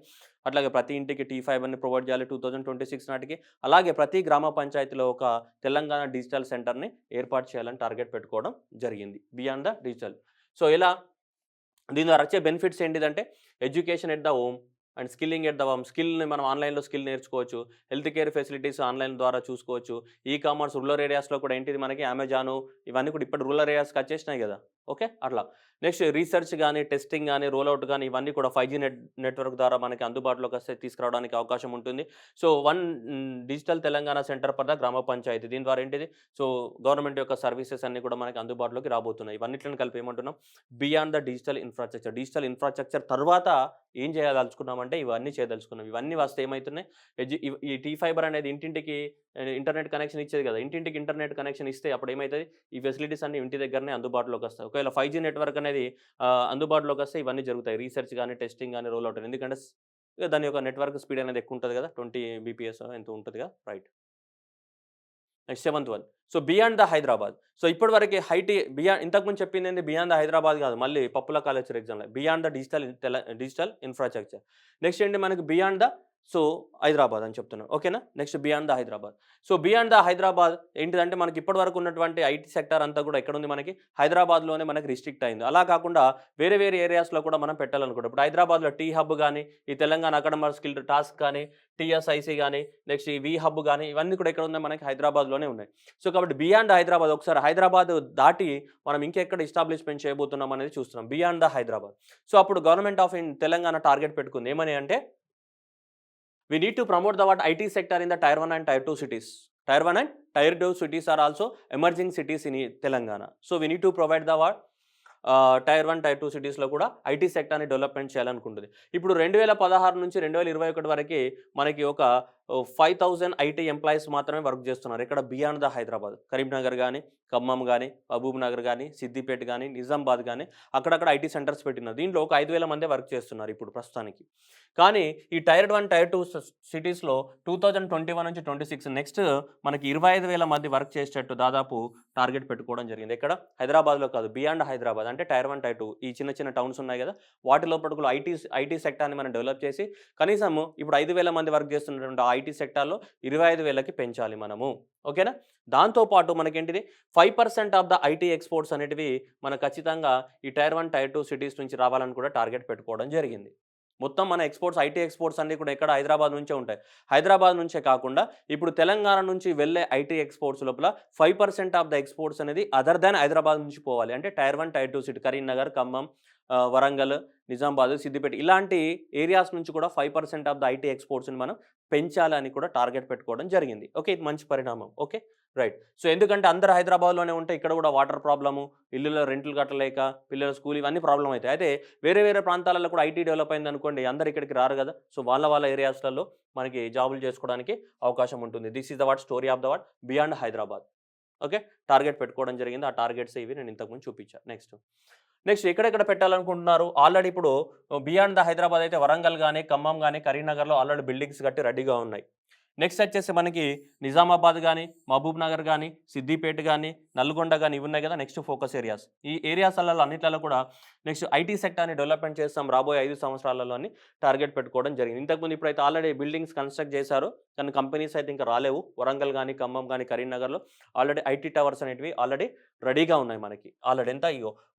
అట్లాగే ప్రతి ఇంటికి T5 ప్రొవైడ్ చేయాలి 2026 నాటికి. అలాగే ప్రతి గ్రామ పంచాయతీలో ఒక తెలంగాణ డిజిటల్ సెంటర్ని ఏర్పాటు చేయాలని టార్గెట్ పెట్టుకోవడం జరిగింది. Beyond the digital. సో ఇలా దీని ద్వారా వచ్చే బెనిఫిట్స్ ఏంటిదంటే, education at the home and skilling at the home. స్కిల్ని మనం ఆన్లైన్లో స్కిల్ నేర్చుకోవచ్చు. హెల్త్ కేర్ ఫెసిలిటీస్ ఆన్లైన్ ద్వారా చూసుకోవచ్చు. కామర్స్ రూరల్ ఏరియాస్లో కూడా ఏంటిది మనకి అమెజాను ఇవన్నీ కూడా ఇప్పుడు రూరల్ ఏరియాస్కి వచ్చేసినాయి కదా. ఓకే, అట్లా నెక్స్ట్ రీసెర్చ్ కానీ, టెస్టింగ్ కానీ, రోల్అవుట్ కానీ ఇవన్నీ కూడా 5G నెట్వర్క్ ద్వారా మనకి అందుబాటులోకి వస్తే తీసుకురావడానికి అవకాశం ఉంటుంది. So digital Telangana centre for the గ్రామ పంచాయతీ. దీని ద్వారా ఏంటిది, సో గవర్నమెంట్ యొక్క సర్వీసెస్ అన్నీ కూడా మనకి అందుబాటులోకి రాబోతున్నాయి. ఇవన్నిటిని కలిపి ఏమంటున్నాం, బియాండ్ ద డిజిటల్ ఇన్ఫ్రాస్ట్రక్చర్ తర్వాత ఏం చేయదలుచుకున్నామంటే ఇవన్నీ చేయదలుచుకున్నాం. ఇవన్నీ వస్తే ఏమవుతున్నాయి, ఈ T5 అనేది ఇంటింటికి ఇంటర్నెట్ కనెక్షన్ ఇచ్చేది కదా. ఇంటింటికి ఇంటర్నెట్ కనెక్షన్ ఇస్తే అప్పుడు ఏమవుతుంది, ఈ ఫెసిలిటీస్ అన్ని ఇంటి దగ్గరనే అందుబాటులోకి వస్తాయి. ఒకవేళ 5G నెట్వర్క్ అనేది అందుబాటులోకి వస్తే ఇవన్నీ జరుగుతాయి. రీసెర్చ్ కానీ, టెస్టింగ్ కానీ, రోల్ అవుట్. ఎందుకంటే దాని యొక్క నెట్వర్క్ స్పీడ్ అనేది ఎక్కువ ఉంటుంది కదా, 20 BPS ఎంత ఉంటుంది కదా, right. Next 7th one. So beyond the Hyderabad. So ఇప్పటివరకు ఇంతకుముందు చెప్పింది ఏంటి, బియాండ్ ద హైదరాబాద్ కాదు, మళ్ళీ పప్పుల కాలేజ్ ఎగ్జామ్లో beyond the digital infrastructure. Next ఏంటి మనకి బియాండ్ ద హైదరాబాద్ అని చెప్తున్నాను. ఓకేనా. Next beyond the Hyderabad. So beyond the Hyderabad ఏంటిదంటే, మనకి ఇప్పటివరకు ఉన్నటువంటి ఐటీ సెక్టర్ అంతా కూడా ఎక్కడుంది, మనకి హైదరాబాద్లోనే మనకి రిస్ట్రిక్ట్ అయింది. అలా కాకుండా వేరే వేరే ఏరియాస్లో కూడా మనం పెట్టాలనుకుంటాం. ఇప్పుడు హైదరాబాద్లో టీ హబ్ కానీ, ఈ తెలంగాణ అకాడమీ స్కిల్ టాస్క్ కానీ, TSIC కానీ, నెక్స్ట్ ఈ V హబ్ కానీ, ఇవన్నీ కూడా ఎక్కడ ఉన్నాయి, మనకి హైదరాబాద్లోనే ఉన్నాయి. సో కాబట్టి బియాండ్ హైదరాబాద్, ఒకసారి హైదరాబాద్ దాటి మనం ఇంకెక్కడ ఎస్టాబ్లిష్మెంట్ చేయబోతున్నాం అనేది చూస్తున్నాం, బియాండ్ ద హైదరాబాద్. సో అప్పుడు గవర్నమెంట్ ఆఫ్ తెలంగాణ టార్గెట్ పెట్టుకుంది ఏమని అంటే, we need to promote the IT sector in the Tier 1 and Tier 2 cities. Tier 1 and Tier 2 cities are also emerging cities in Telangana. So we need to provide the Tier 1, Tier 2 సిటీస్లో కూడా IT సెక్టర్ని development చేయాలనుకుంటుంది. ఇప్పుడు 2016 నుంచి 2021 వరకు మనకి ఒక 5000 IT employees మాత్రమే work చేస్తున్నారు. ఇక్కడ బియాండ్ ద హైదరాబాద్, కరీంనగర్ కానీ, ఖమ్మం కానీ, మహబూబ్ నగర్ కానీ, సిద్దిపేట కానీ, నిజామాబాద్ కానీ అక్కడక్కడ ఐటీ సెంటర్స్ పెట్టినారు. దీంట్లో ఒక 5000 మంది వర్క్ చేస్తున్నారు ఇప్పుడు ప్రస్తుతానికి. కానీ ఈ Tier 1, Tier 2 సిటీస్లో 2021 నుంచి 26 నెక్స్ట్ మనకి 25000 మంది వర్క్ చేసేటట్టు దాదాపు టార్గెట్ పెట్టుకోవడం జరిగింది. ఇక్కడ హైదరాబాద్లో కాదు, బియాండ్ హైదరాబాద్ అంటే Tier 1, Tier 2 ఈ చిన్న చిన్న టౌన్స్ ఉన్నాయి కదా, వాటి లోపల ఐటీ సెక్టార్ని మనం డెవలప్ చేసి కనీసం ఇప్పుడు 5000 మంది వర్క్ చేస్తున్నటువంటి ఐటీ సెక్టార్లో 25000కి పెంచాలి మనము. ఓకేనా. దాంతోపాటు మనకేంటిది 5% ఆఫ్ ద ఐటీ ఎక్స్పోర్ట్స్ అనేటివి మనకు ఖచ్చితంగా ఈ Tier 1, Tier 2 సిటీస్ నుంచి రావాలని కూడా టార్గెట్ పెట్టుకోవడం జరిగింది. మొత్తం మన ఐటీ ఎక్స్పోర్ట్స్ అన్నీ కూడా ఎక్కడ హైదరాబాద్ నుంచే ఉంటాయి. హైదరాబాద్ నుంచే కాకుండా ఇప్పుడు తెలంగాణ నుంచి వెళ్ళే ఐటీ ఎక్స్పోర్ట్స్ లోపల 5% ఆఫ్ ద ఎక్స్పోర్ట్స్ అనేది అదర్ దాన్ హైదరాబాద్ నుంచి పోవాలి. అంటే Tier 1, Tier 2 city Karimnagar, Khammam, Warangal, Nizamabad, Siddipet ఇలాంటి ఏరియాస్ నుంచి కూడా 5% ఆఫ్ ద ఐటీ ఎక్స్పోర్ట్స్ని మనం పెంచాలని కూడా టార్గెట్ పెట్టుకోవడం జరిగింది. ఓకే, ఇది మంచి పరిణామం. Okay, right. సో ఎందుకంటే అందరూ హైదరాబాద్లోనే ఉంటే ఇక్కడ కూడా వాటర్ ప్రాబ్లము, ఇల్లులో రెంట్లు కట్టలేక, పిల్లల స్కూల్ ఇవన్నీ ప్రాబ్లం అవుతాయి. అయితే వేరే వేరే ప్రాంతాలలో కూడా ఐటీ డెవలప్ అయింది అనుకోండి, అందరు ఇక్కడికి రారు కదా. సో వాళ్ళ ఏరియాస్లలో మనకి జాబులు చేసుకోవడానికి అవకాశం ఉంటుంది. This is the story of the beyond Hyderabad. Okay, target పెట్టుకోవడం జరిగింది. ఆ టార్గెట్స్ ఇవి నేను ఇంతకుముందు చూపించాను. నెక్స్ట్ ఎక్కడెక్కడ పెట్టాలనుకుంటున్నారు, ఆల్రెడీ ఇప్పుడు బియాండ్ ద హైదరాబాద్ అయితే వరంగల్ కానీ, ఖమ్మం కానీ, కరీంనగర్లో ఆల్రెడీ బిల్డింగ్స్ కట్టి రెడీగా ఉన్నాయి. నెక్స్ట్ వచ్చేసి మనకి నిజామాబాద్ కానీ, మహబూబ్ నగర్ కానీ, సిద్దిపేట కానీ, నల్గొండ కానీ ఇవి ఉన్నాయి కదా నెక్స్ట్ ఫోకస్ ఏరియాస్. ఈ ఏరియాస్లలో అన్నిట్లలో కూడా నెక్స్ట్ ఐటీ సెక్టార్ని డెవలప్మెంట్ చేస్తాం రాబోయే 5 సంవత్సరాలలో అని టార్గెట్ పెట్టుకోవడం జరిగింది. ఇంతకుముందు ఇప్పుడైతే ఆల్రెడీ బిల్డింగ్స్ కన్స్ట్రక్ట్ చేశారు, కానీ కంపెనీస్ అయితే ఇంకా రాలేవు. వరంగల్ కానీ, ఖమ్మం కానీ, కరీంనగర్లో ఆల్రెడీ ఐటీ టవర్స్ అనేటివి ఆల్రెడీ రెడీగా ఉన్నాయి. మనకి ఆల్రెడీ ఎంత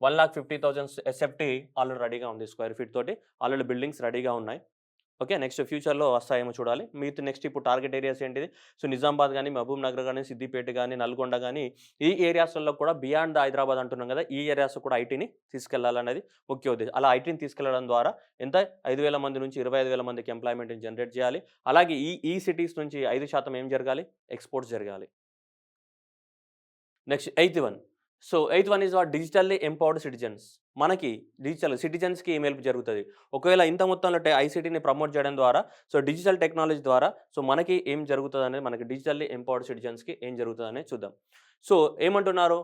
1,50,000 SFT ఆల్రెడీ రెడీగా ఉంది. స్క్వేర్ ఫీట్ తోటి ఆల్రెడీ బిల్డింగ్స్ రెడీగా ఉన్నాయి. ఓకే, నెక్స్ట్ ఫ్యూచర్లో వస్తాయేమో చూడాలి. మీతో నెక్స్ట్ ఇప్పుడు టార్గెట్ ఏరియాస్ ఏంటిది, సో నిజామాబాద్ కానీ, మహబూబ్ నగర్ కానీ, సిద్దిపేట కానీ, నల్గొండ కానీ ఈ ఏరియాస్లలో కూడా బియాండ్ ద హైదరాబాద్ అంటున్నాం కదా, ఈ ఏరియాస్ కూడా ఐటీని తీసుకెళ్లాలనేది ముఖ్య ఉద్దేశం. అలా ఐటీని తీసుకెళ్లడం ద్వారా ఎంత 5,000 మంది నుంచి 25,000 మందికి ఎంప్లాయ్మెంట్ని జనరేట్ చేయాలి. అలాగే ఈ సిటీస్ నుంచి 5% ఏం జరగాలి, ఎక్స్పోర్ట్స్ జరగాలి. Next 8th one. So 8th one is digitally empowered citizens. మనకి డిజిటల్ సిటిజన్స్కి ఏం హెల్ప్ జరుగుతుంది, ఒకవేళ ఇంత మొత్తంలో ఐసీటీని ప్రమోట్ చేయడం ద్వారా, సో డిజిటల్ టెక్నాలజీ ద్వారా సో మనకి ఏం జరుగుతుంది అనేది, మనకి డిజిటల్లీ ఎంపవర్డ్ సిటిజన్స్కి ఏం జరుగుతుంది అనేది చూద్దాం. సో ఏమంటున్నారు,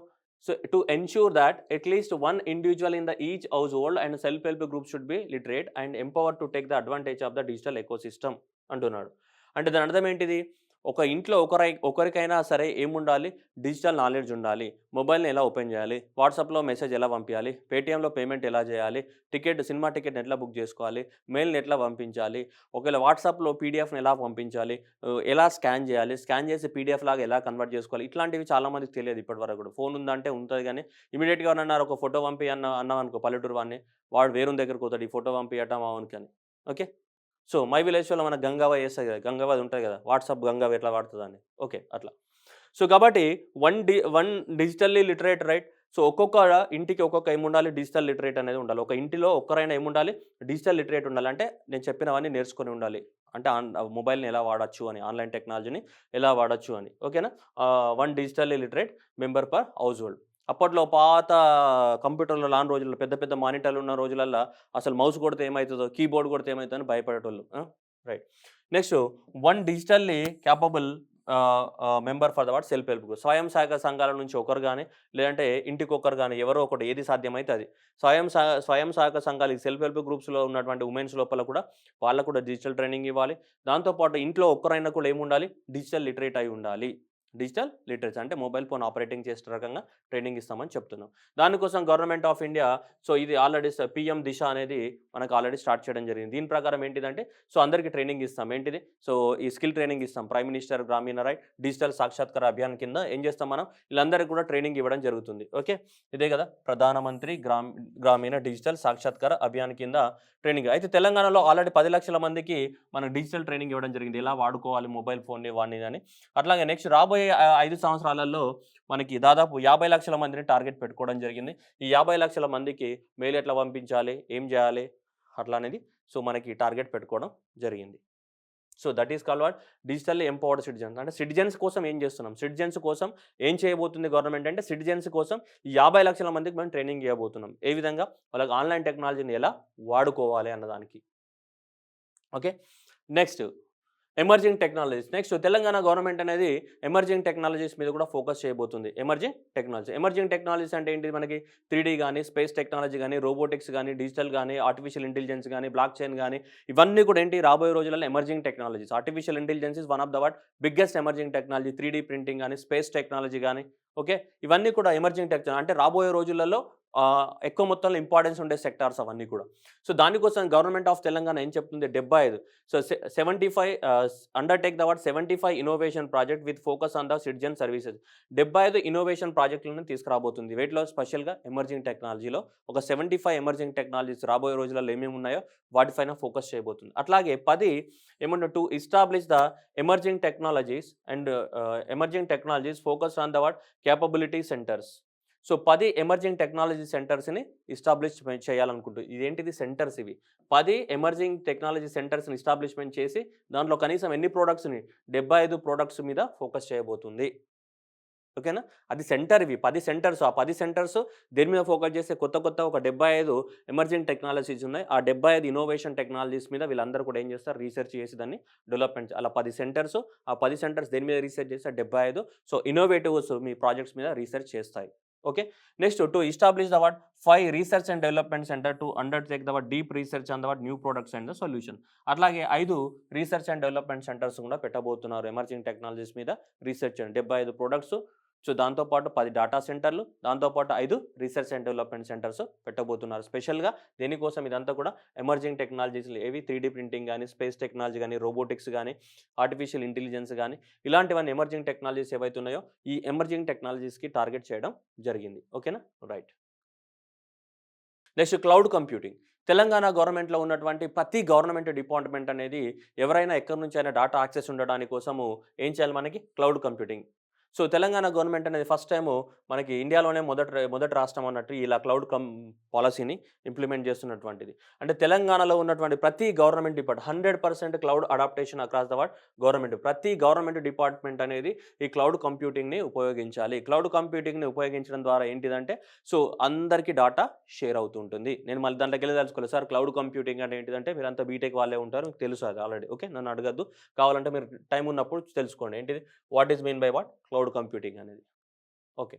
so to ensure that at least 1 individual in the each house hold and self help group should be literate and empowered to take the advantage of the digital ecosystem అంటున్నాడు. అంటే దాని అర్థం ఏంటిది, ఒక ఇంట్లో ఒకరికైనా సరే ఏముండాలి? డిజిటల్ నాలెడ్జ్ ఉండాలి. మొబైల్‌ని ఎలా ఓపెన్ చేయాలి? వాట్సాప్‌లో మెసేజ్ ఎలా పంపియాలి? పేటీఎంలో పేమెంట్ ఎలా చేయాలి? సినిమా టికెట్‌ని ఎట్లా బుక్ చేసుకోవాలి? మెయిల్‌ని ఎట్లా పంపించాలి? ఒకవేళ వాట్సాప్‌లో పీడీఎఫ్‌ని ఎలా పంపించాలి? ఎలా స్కాన్ చేయాలి? స్కాన్ చేసి పీడీఎఫ్ లాగా ఎలా కన్వర్ట్ చేసుకోవాలి? ఇట్లాంటివి చాలా మందికి తెలియదు ఇప్పటివరకు కూడా. ఫోన్ ఉందంటే ఉంటది గానీ ఇమ్మీడియేట్‌గా ఎవరన్నా ఒక ఫోటో పంపి అన్నామనుకో పల్లెటూరు వాడిని, వాడు వేరొని దగ్గరికి పోతాడు. ఈ ఫోటో పంపియట మా వోనికి అని. ఓకే. సో, మై విలేజ్‌లో మన గంగవ్వ చేస్తది కదా! గంగవ్వ అది ఉంటది కదా! వాట్సాప్ గంగవ్వ ఎట్లా వాడుతదని. ఓకే. అట్లా. సో, కాబట్టి one digitally literate right. So, ఒక్కొక్క ఇంటికి ఒక్కొక్క ఏముండాలి? డిజిటల్ లిటరేట్ అనేది ఉండాలి. ఒక ఇంటిలో ఒక్కరైనా ఏముండాలి? డిజిటల్ లిటరేట్ ఉండాలి. అంటే నేను చెప్పినవన్నీ నేర్చుకొని ఉండాలి. అంటే మొబైల్‌ని ఎలా వాడొచ్చు అని, ఆన్‌లైన్ టెక్నాలజీని ఎలా వాడొచ్చు అని. ఓకేనా? One digitally literate member per house hold. అప్పట్లో పాత కంప్యూటర్‌లో రాని రోజుల్లో పెద్ద పెద్ద మానిటర్‌లు ఉన్న రోజులల్లా అసలు మౌస్ కొడితే ఏమైతదో, కీబోర్డ్ కొడితే ఏమైతదని భయపడేటోళ్ళు. ఆ! Right. Next one digitally capable member for the self help group. స్వయం సహాయక సంఘాల నుంచి ఒకరు గాని, లేదంటే ఇంటికొకరు గాని ఎవరో ఒకటి ఏది సాధ్యమైతే అది. స్వయం సహాయక సంఘాలు ఈ సెల్ఫ్ హెల్ప్ గ్రూప్స్‌లో ఉన్నటువంటి వుమెన్స్ లోపల కూడా వాళ్ళకు కూడా డిజిటల్ ట్రైనింగ్ ఇవ్వాలి. దాంతో పాటు ఇంట్లో ఒక్కరైనా కూడా ఏముండాలి? డిజిటల్ లిటరేట్ అయి ఉండాలి. డిజిటల్ లిటరసీ అంటే మొబైల్ ఫోన్ ఆపరేటింగ్ చేసే రకంగా ట్రైనింగ్ ఇస్తామని చెప్తున్నాం. దానికోసం గవర్నమెంట్ ఆఫ్ ఇండియా ఇది ఆల్రెడీ పీఎం దిశ అనేది మనకు ఆల్రెడీ స్టార్ట్ చేయడం జరిగింది. దీని ప్రకారం ఏంటిదంటే అందరికి ట్రైనింగ్ ఇస్తాం. ఏంటిది? ఈ స్కిల్ ట్రైనింగ్ ఇస్తాం. ప్రైమ్ మినిస్టర్ గ్రామీణ డిజిటల్ సాక్షాత్కార అభియాన్ కింద ఏం చేస్తాం మనం? వీళ్ళందరికీ కూడా ట్రైనింగ్ ఇవ్వడం జరుగుతుంది. ఓకే. ఇదే కదా ప్రధానమంత్రి గ్రామీణ డిజిటల్ సాక్షాత్కార అభియాన్ కింద ట్రైనింగ్. అయితే తెలంగాణలో ఆల్రెడీ 10 లక్షల మందికి మనకు డిజిటల్ ట్రైనింగ్ ఇవ్వడం జరిగింది. ఎలా వాడుకోవాలి మొబైల్ ఫోన్‌ని వాడిని అని. అట్లాగే నెక్స్ట్ రాబోయే 5 సంవత్సరాలలో మనకి దాదాపు 50 లక్షల మందిని టార్గెట్ పెట్టుకోవడం జరిగింది. ఈ 50 లక్షల మందికి మెయిల్ ఎట్లా పంపించాలి? ఏం చేయాలి? అట్లా అనేది మనకి టార్గెట్ పెట్టుకోవడం జరిగింది. That is called what digitally empowered citizens. అంటే సిటిజన్స్ కోసం ఏం చేస్తున్నాం? సిటిజన్స్ కోసం ఏం చేయబోతుంది గవర్నమెంట్ అంటే సిటిజన్స్ కోసం ఈ 50 లక్షల మందికి మనం ట్రైనింగ్ ఇవ్వబోతున్నాం. ఏ విధంగా? వాళ్ళకి ఆన్‌లైన్ టెక్నాలజీని ఎలా వాడుకోవాలి అన్నదానికి. Okay. Next emerging technologies. Next Telangana government అనేది ఎమర్జింగ్ టెక్నాలజీస్ మీద కూడా ఫోకస్ చేయబోతుంది. ఎమర్జింగ్ టెక్నాలజీస్ అంటే ఏంటిది? మనకి 3D గాని, స్పేస్ టెక్నాలజీ గాని, రోబోటిక్స్ గాని, డిజిటల్ గాని, ఆర్టిఫిషియల్ ఇంటెలిజెన్స్ గాని, బ్లాక్ చైన్ గాని ఇవన్నీ కూడా ఏంటి? రాబోయే రోజులలో emerging technologies. Artificial intelligence is one of the biggest emerging technology. 3D printing గాని, స్పేస్ టెక్నాలజీ గాని ఓకే. ఇవన్నీ కూడా ఎమర్జింగ్ టెక్నాలజీ. అంటే రాబోయే రోజులలో ఎక్కువ మొత్తంలో ఇంపార్టెన్స్ ఉండే సెక్టార్స్ అవన్నీ కూడా. దానికోసం గవర్నమెంట్ ఆఫ్ తెలంగాణ ఏం చెప్తుంది? 75 75 undertake the 75 innovation project with focus on the citizen services. 75 innovation ప్రాజెక్టులను తీసుకురాబోతుంది. వేటిలో? స్పెషల్‌గా ఎమర్జింగ్ టెక్నాలజీలో ఒక 75 ఎమర్జింగ్ టెక్నాలజీస్ రాబోయే రోజులలో ఏమేమి ఉన్నాయో వాటిపైన ఫోకస్ చేయబోతుంది. అట్లాగే 10 ఏమంటారు? To establish the emerging technologies focus on the capability centres. 10 emerging technology సెంటర్స్‌ని ఎస్టాబ్లిష్‌మెంట్ చేయాలనుకుంటుంది. ఇదేంటిది? సెంటర్స్ ఇవి. 10 ఎమర్జింగ్ టెక్నాలజీ సెంటర్స్‌ని ఎస్టాబ్లిష్‌మెంట్ చేసి దాంట్లో కనీసం ఎన్ని ప్రొడక్ట్స్‌ని 75 ప్రొడక్ట్స్ మీద ఫోకస్ చేయబోతుంది. ఓకేనా? అది సెంటర్ ఇవి 10 సెంటర్స్. ఆ 10 సెంటర్స్ దేని మీద ఫోకస్ చేస్తే కొత్త ఒక 75 ఎమర్జింగ్ టెక్నాలజీస్ ఉన్నాయి. ఆ 75 ఇన్నోవేషన్ టెక్నాలజీస్ మీద వీళ్ళందరూ కూడా ఏం చేస్తారు? రీసెర్చ్ చేసి దాన్ని డెవలప్‌మెంట్ అలా 10 సెంటర్స్. ఆ 10 సెంటర్స్ దేని మీద రీసెర్చ్ చేస్తే 75 ఇన్నోవేటివ్స్ మీ ప్రాజెక్ట్స్ మీద రీసెర్చ్ చేస్తాయి. Okay. Next to establish the 5 research and development centre to undertake the deep research on the new products and the solution. అట్లాగే 5 రీసెర్చ్ అండ్ డెవలప్‌మెంట్ సెంటర్స్ కూడా పెట్టబోతున్నారు. Emerging technologies మీద research చేయండి. 75 products. దాంతో పాటు 10 data సెంటర్లు, దాంతో పాటు 5 రీసెర్చ్ అండ్ డెవలప్‌మెంట్ సెంటర్స్ పెట్టబోతున్నారు. స్పెషల్‌గా దేనికోసం? ఇదంతా కూడా ఎమర్జింగ్ టెక్నాలజీస్‌లు ఏవి? 3D ప్రింటింగ్ గాని, స్పేస్ టెక్నాలజీ గాని, రోబోటిక్స్ గాని, ఆర్టిఫిషియల్ ఇంటెలిజెన్స్ గాని ఇలాంటివన్నీ ఎమర్జింగ్ టెక్నాలజీస్ ఏవైతే ఉన్నాయో ఈ ఎమర్జింగ్ టెక్నాలజీస్‌కి టార్గెట్ చేయడం జరిగింది. ఓకేనా? Right. Next cloud computing. Telangana గవర్నమెంట్‌లో ఉన్నటువంటి ప్రతి గవర్నమెంట్ డిపార్ట్‌మెంట్ అనేది ఎవరైనా ఎక్కడి నుంచైనా డేటా యాక్సెస్ ఉండడానికి కోసము ఏం చేయాలి మనకి? Cloud computing. తెలంగాణ గవర్నమెంట్ అనేది ఫస్ట్ టైము మనకి ఇండియాలోనే మొదటి రాష్ట్రం అన్నట్టు ఇలా క్లౌడ్ పాలసీని ఇంప్లిమెంట్ చేస్తున్నటువంటిది. అంటే తెలంగాణలో ఉన్నటువంటి ప్రతి government 100% cloud adaptation across the government. ప్రతి గవర్నమెంట్ డిపార్ట్మెంట్ అనేది ఈ క్లౌడ్ కంప్యూటింగ్‌ని ఉపయోగించాలి. క్లౌడ్ కంప్యూటింగ్‌ని ఉపయోగించడం ద్వారా ఏంటిదంటే అందరికీ డాటా షేర్ అవుతూ ఉంటుంది. నేను మళ్ళీ దాంట్లోకెళ్ళి తెలుసుకోలేదు. సార్ క్లౌడ్ కంప్యూటింగ్ అంటే ఏంటిదంటే మీరంతా బీటెక్ వాళ్ళే ఉంటారు. మీకు తెలుసు అది ఆల్రెడీ. ఓకే. నన్ను అడగద్దు. కావాలంటే మీరు టైం ఉన్నప్పుడు తెలుసుకోండి. ఏంటిది? What is mean by cloud computing అనేది. ఓకే.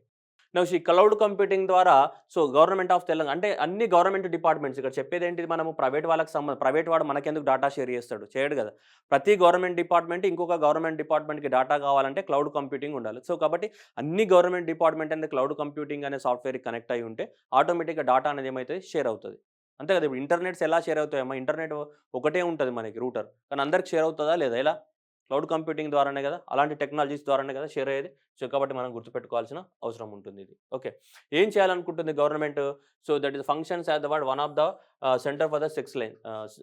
నెక్స్ట్ ఈ క్లౌడ్ కంప్యూటింగ్ ద్వారా సో గవర్నమెంట్ ఆఫ్ తెలంగాణ అంటే అన్ని గవర్నమెంట్ డిపార్ట్మెంట్స్ ఇక్కడ చెప్పేది ఏంటిది, మనము ప్రైవేట్ వాళ్ళకి ప్రైవేట్ వాడు మనకెందుకు డేటా షేర్ చేస్తాడు, చేయడు కదా. ప్రతి గవర్నమెంట్ డిపార్ట్మెంట్ ఇంకొక గవర్నమెంట్ డిపార్ట్మెంట్కి డేటా కావాలంటే క్లౌడ్ కంప్యూటింగ్ ఉండాలి. సో కాబట్టి అన్ని గవర్నమెంట్ డిపార్ట్మెంట్ అనేది క్లౌడ్ కంప్యూటింగ్ అనే సాఫ్ట్వేర్కి కనెక్ట్ అయి ఉంటే ఆటోమేటిక్గా డేటా అనేది ఏమవుతుంది, షేర్ అవుతుంది. అంతే కదా. ఇప్పుడు ఇంటర్నెట్స్ ఎలా షేర్ అవుతాయమ్మా, ఇంటర్నెట్ ఒకటే ఉంటుంది మనకి రూటర్, కానీ అందరికి షేర్ అవుతుందా లేదా, ఎలా క్లౌడ్ కంప్యూటింగ్ ద్వారానే కదా, అలాంటి టెక్నాలజీస్ ద్వారానే కదా షేర్ అయ్యేది. సో కాబట్టి మనం గుర్తుపెట్టుకోవాల్సిన అవసరం ఉంటుంది ఇది. ఓకే, ఏం చేయాలనుకుంటుంది government? So that is functions as the word one of the centre for the excellence,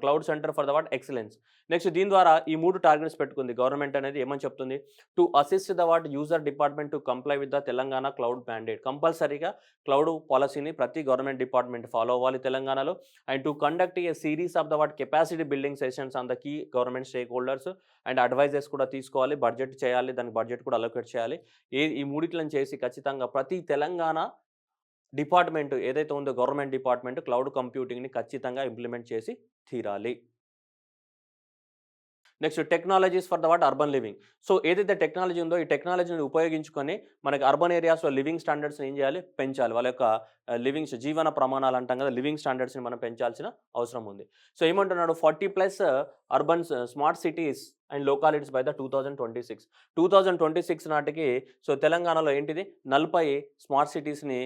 cloud centre for the word excellence. Next దీని ద్వారా ఈ 3 టార్గెట్స్ పెట్టుకుంది గవర్నమెంట్ అనేది. ఏమని చెప్తుంది? To assist the word user department to comply with the Telangana cloud mandate. కంపల్సరీగా cloud పాలసీని ప్రతి గవర్నమెంట్ డిపార్ట్మెంట్ ఫాలో అవ్వాలి తెలంగాణలో. And to conduct a series of the word capacity building sessions on the key government stake holders and advisors కూడా తీసుకోవాలి, budget చేయాలి, దానికి budget కూడా అలొకేట్ చేయాలి. ఈ మూడిట్లను చేసి ఖచ్చితంగా ప్రతి తెలంగాణ డిపార్ట్మెంట్ ఏదైతే ఉందో గవర్నమెంట్ డిపార్ట్మెంట్ క్లౌడ్ కంప్యూటింగ్ని ఖచ్చితంగా ఇంప్లిమెంట్ చేసి తీరాలి. Next technologies for the word urban living. So ఏదైతే టెక్నాలజీ ఉందో ఈ టెక్నాలజీని ఉపయోగించుకొని మనకి అర్బన్ ఏరియాస్లో లివింగ్ స్టాండర్డ్స్ని ఏం చేయాలి, పెంచాలి. వాళ్ళ యొక్క జీవన ప్రమాణాలు అంటాం కదా, లివింగ్ స్టాండర్డ్స్ని మనం పెంచాల్సిన అవసరం ఉంది. సో ఏమంటున్నాడు, 40+ urban smart cities and localities by the 2026 నాటికి సో తెలంగాణలో ఏంటిది 40 స్మార్ట్ సిటీస్ని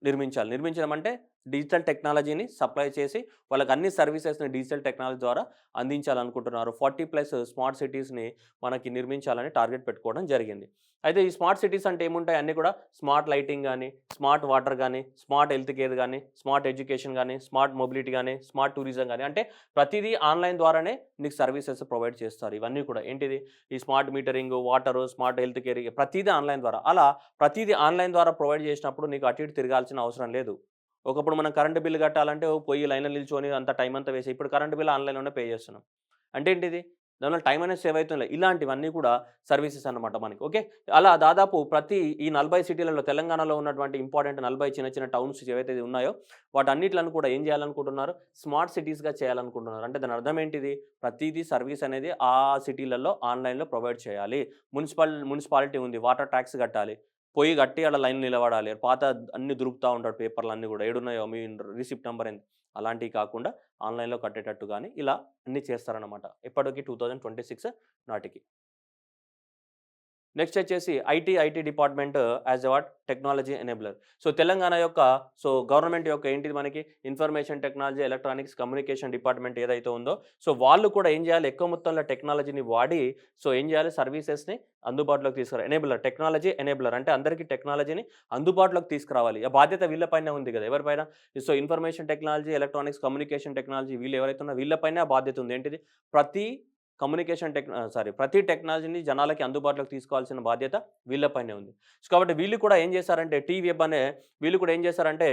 నిర్మించడం అంటే డిజిటల్ టెక్నాలజీని సప్లై చేసి వాళ్ళకి అన్ని సర్వీసెస్ని డిజిటల్ టెక్నాలజీ ద్వారా అందించాలనుకుంటున్నారు. 40+ స్మార్ట్ సిటీస్ని మనకి నిర్మించాలని టార్గెట్ పెట్టుకోవడం జరిగింది. అయితే ఈ స్మార్ట్ సిటీస్ అంటే ఏముంటాయి, అన్నీ కూడా స్మార్ట్ లైటింగ్ కానీ, స్మార్ట్ వాటర్ కానీ, స్మార్ట్ హెల్త్ కేర్ కానీ, స్మార్ట్ ఎడ్యుకేషన్ కానీ, స్మార్ట్ మొబిలిటీ కానీ, స్మార్ట్ టూరిజం కానీ, అంటే ప్రతిదీ ఆన్లైన్ ద్వారానే నీకు సర్వీసెస్ ప్రొవైడ్ చేస్తారు. ఇవన్నీ కూడా ఏంటిది, ఈ smart metering, water, smart health care, ప్రతిదీ ఆన్లైన్ ద్వారా. అలా ప్రతిదీ ఆన్లైన్ ద్వారా ప్రొవైడ్ చేసినప్పుడు నీకు అటు ఇటు తిరగాల్సిన అవసరం లేదు. ఒకప్పుడు మనం కరెంటు బిల్లు కట్టాలంటే పోయి లైన్లో నిల్చొని అంత టైం అంతా వేసి, ఇప్పుడు కరెంటు బిల్లు ఆన్లైన్లోనే పే చేస్తున్నాం. అంటే ఏంటిది, దానివల్ల టైం అనేది సేవ్ అవుతుంది. ఇలాంటివన్నీ కూడా సర్వీసెస్ అన్నమాట మనకి. ఓకే, అలా దాదాపు ప్రతి ఈ 40 సిటీలలో తెలంగాణలో ఉన్నటువంటి ఇంపార్టెంట్ 40 చిన్న చిన్న టౌన్స్ ఏవైతే ఉన్నాయో వాటన్నిటిని కూడా ఏం చేయాలనుకుంటున్నారు, స్మార్ట్ సిటీస్గా చేయాలనుకుంటున్నారు. అంటే దాని అర్థం ఏంటిది, ప్రతిదీ సర్వీస్ అనేది ఆ సిటీలలో ఆన్లైన్లో ప్రొవైడ్ చేయాలి. మున్సిపాలిటీ ఉంది, వాటర్ ట్యాక్స్ కట్టాలి, పొయ్యి కట్టి అలా లైన్ నిలబడాలి. పాత అన్ని దొరుకుతూ ఉంటాడు పేపర్లు అన్నీ కూడా, ఏడున్నాయో మీ రిసిప్ట్ నెంబర్ ఎంత, అలాంటివి కాకుండా ఆన్లైన్లో కట్టేటట్టు కానీ ఇలా అన్నీ చేస్తారనమాట. ఎప్పటికి 2026 నాటికి. నెక్స్ట్ వచ్చేసి IT department as a what technology enabler. So Telangana యొక్క గవర్నమెంట్ యొక్క ఏంటిది మనకి information technology, electronics, communication department ఏదైతే ఉందో సో వాళ్ళు కూడా ఏం చేయాలి, ఎక్కువ మొత్తంలో టెక్నాలజీని వాడి సో ఏం చేయాలి, సర్వీసెస్ని అందుబాటులోకి తీసుకురా. ఎనేబులర్, టెక్నాలజీ ఎనేబులర్ అంటే అందరికీ టెక్నాలజీని అందుబాటులోకి తీసుకురావాలి. ఆ బాధ్యత వీళ్ళపైన ఉంది కదా, ఎవరిపైన? So information technology, electronics, communication technology వీళ్ళు ఎవరైతే ఉన్నా వీళ్ళపైన ఆ బాధ్యత ఉంది. ఏంటిది, ప్రతి టెక్నాలజీని జనాలకి అందుబాటులోకి తీసుకోవాల్సిన బాధ్యత వీళ్ళపైనే ఉంది. సో కాబట్టి వీళ్ళు కూడా ఏం చేశారంటే టీవీఎబ్ అనే వీళ్ళు కూడా ఏం చేశారంటే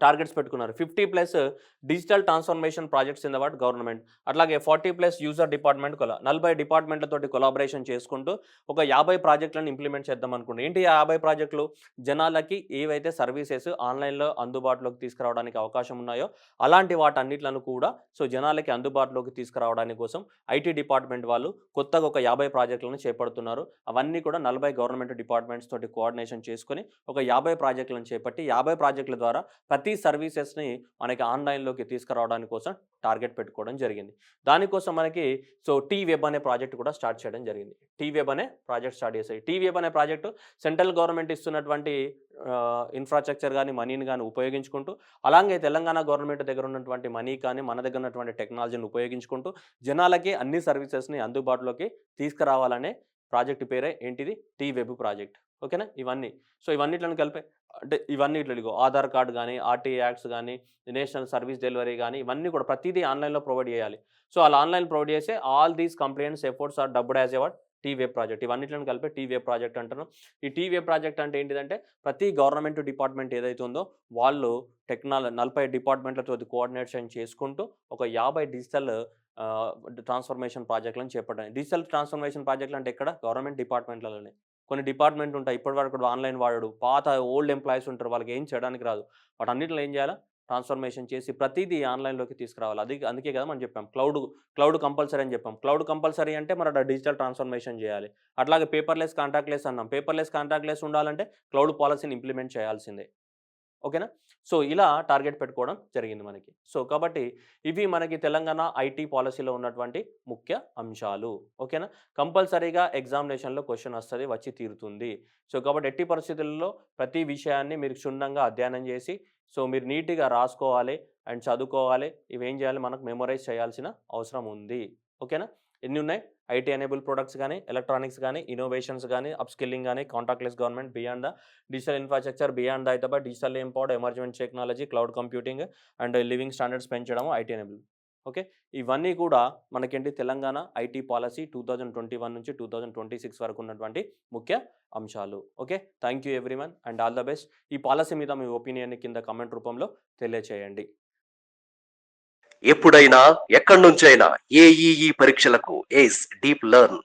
టార్గెట్స్ పెట్టుకున్నారు. 50+ digital transformation projects in the word government. అట్లాగే 40+ యూజర్ డిపార్ట్మెంట్ 40 డిపార్ట్మెంట్లతోటి కొలాబరేషన్ చేసుకుంటూ ఒక 50 ప్రాజెక్టులను ఇంప్లిమెంట్ చేద్దాం అనుకుంటున్నాం. ఏంటి 50 ప్రాజెక్టులు? జనాలకి ఏవైతే సర్వీసెస్ ఆన్లైన్లో అందుబాటులోకి తీసుకురావడానికి అవకాశం ఉన్నాయో అలాంటి వాటన్నిట్లను కూడా సో జనాలకి అందుబాటులోకి తీసుకురావడానికి కోసం ఐటీ డిపార్ట్మెంట్ వాళ్ళు కొత్తగా ఒక 50 ప్రాజెక్టులను చేపడుతున్నారు. అవన్నీ కూడా 40 గవర్నమెంట్ డిపార్ట్మెంట్స్ తోటి కోఆర్డినేషన్ చేసుకొని ఒక 50 ప్రాజెక్టులను చేపట్టి 50 ప్రాజెక్టుల ద్వారా ప్రతి సర్వీసెస్ని మనకి ఆన్లైన్లోకి తీసుకురావడానికి కోసం టార్గెట్ పెట్టుకోవడం జరిగింది. దానికోసం మనకి సో టీవెబ్ అనే ప్రాజెక్ట్ కూడా స్టార్ట్ చేయడం జరిగింది. టీవెబ్ అనే ప్రాజెక్ట్ స్టార్ట్ చేశాయి. టీవెబ్ అనే ప్రాజెక్టు సెంట్రల్ గవర్నమెంట్ ఇస్తున్నటువంటి ఇన్ఫ్రాస్ట్రక్చర్ కానీ మనీని కానీ ఉపయోగించుకుంటూ, అలాగే తెలంగాణ గవర్నమెంట్ దగ్గర ఉన్నటువంటి మనీ కానీ మన దగ్గర ఉన్నటువంటి టెక్నాలజీని ఉపయోగించుకుంటూ జనాలకి అన్ని సర్వీసెస్ని అందుబాటులోకి తీసుకురావాలనే ప్రాజెక్ట్ పేరే ఏంటిది, టీవెబ్ ప్రాజెక్ట్. ఓకేనా, ఇవన్నిట్లను కలిపే అంటే ఇవన్నిట్లో ఆధార్ కార్డు కానీ, ఆర్టీ యాక్ట్స్ కానీ, నేషనల్ సర్వీస్ డెలివరీ కానీ ఇవన్నీ కూడా ప్రతిదీ ఆన్లైన్లో ప్రొవైడ్ చేయాలి. సో అలా ఆన్లైన్ ప్రొవైడ్ చేసే all these complaints efforts are dubbed as ever T web project. ఇవన్నిట్లను కలిపి టీవెబ్ ప్రాజెక్ట్ అంటారు. ఈ టీవెబ్ ప్రాజెక్ట్ అంటే ఏంటిదంటే ప్రతి గవర్నమెంట్ డిపార్ట్మెంట్ ఏదైతే ఉందో వాళ్ళు 40 డిపార్ట్మెంట్లతో కోఆర్డినేషన్ చేసుకుంటూ ఒక 50 డిజిటల్ ట్రాన్స్ఫర్మేషన్ ప్రాజెక్టులను చేపట్టాలి. డిజిటల్ ట్రాన్స్ఫర్మేషన్ ప్రాజెక్టులు అంటే ఎక్కడ, గవర్నమెంట్ డిపార్ట్మెంట్లలోనే. కొన్ని డిపార్ట్మెంట్ ఉంటాయి ఇప్పటివరకు కూడా ఆన్లైన్ వాడడు, పాత ఓల్డ్ ఎంప్లాయీస్ ఉంటారు, వాళ్ళకి ఏం చేయడానికి రాదు. వాటన్నిటిలో ఏం చేయాలా, ట్రాన్స్ఫర్మేషన్ చేసి ప్రతిదీ ఆన్‌లైన్‌లోకి తీసుకురావాలి. అందుకే కదా మనం చెప్పాం క్లౌడ్ కంపల్సరీ అని చెప్పాం. క్లౌడ్ కంపల్సరీ అంటే మరి డిజిటల్ ట్రాన్స్ఫర్మేషన్ చేయాలి. అట్లాగే పేపర్‌లెస్, కాంటాక్ట్‌లెస్ అన్నాం. పేపర్‌లెస్, కాంటాక్ట్‌లెస్ ఉండాలంటే క్లౌడ్ పాలసీని ఇంప్లిమెంట్ చేయాల్సిందే. ఓకేనా? సో, ఇలా టార్గెట్ పెట్టుకోవడం జరిగింది మనకి. సో, కాబట్టి ఇవి మనకి తెలంగాణ ఐటీ పాలిసీలో ఉన్నటువంటి ముఖ్య అంశాలు. ఓకేనా? కంపల్సరీగా ఎగ్జామినేషన్‌లో క్వెషన్ వస్తది, వచ్చి తీరుతుంది. సో, కాబట్టి ఎట్టి పరిస్థితుల్లో ప్రతి విషయాన్ని మీరు క్షుణ్ణంగా అధ్యయనం చేసి, సో, మీరు నీట్‌గా రాసుకోవాలి అండ్ చదువుకోవాలి. ఇవేం చేయాలి, మనకు మెమోరైజ్ చేయాల్సిన అవసరం ఉంది. ఓకేనా? ఎన్నున్నాయి? ఐటీ ఎనేబుల్ ప్రొడక్ట్స్ గాని, ఎలక్ట్రానిక్స్ గాని, ఇన్నోవేషన్స్ గాని, అప్‌స్కిల్లింగ్ గాని, contactless government, beyond the digital infrastructure, beyond the Hyderabad, digital empowered emerging technology, cloud computing and living standards పెంచడం ఐటీ ఎనేబుల్. ఓకే. ఇవన్నీ కూడా మనకేంటి తెలంగాణ ఐటీ పాలసీ 2021 నుంచి 2026 వరకు ఉన్నటువంటి ముఖ్య అంశాలు. Okay. Thank you everyone and all the best. ఈ పాలసీ మీద మీ ఒపీనియన్‌ని కింద కామెంట్ రూపంలో తెలియచేయండి. ఎప్పుడైనా ఎక్కడి నుంచైనా ఏఈఈ పరీక్షలకు ఏస్ డీప్ లెర్న్.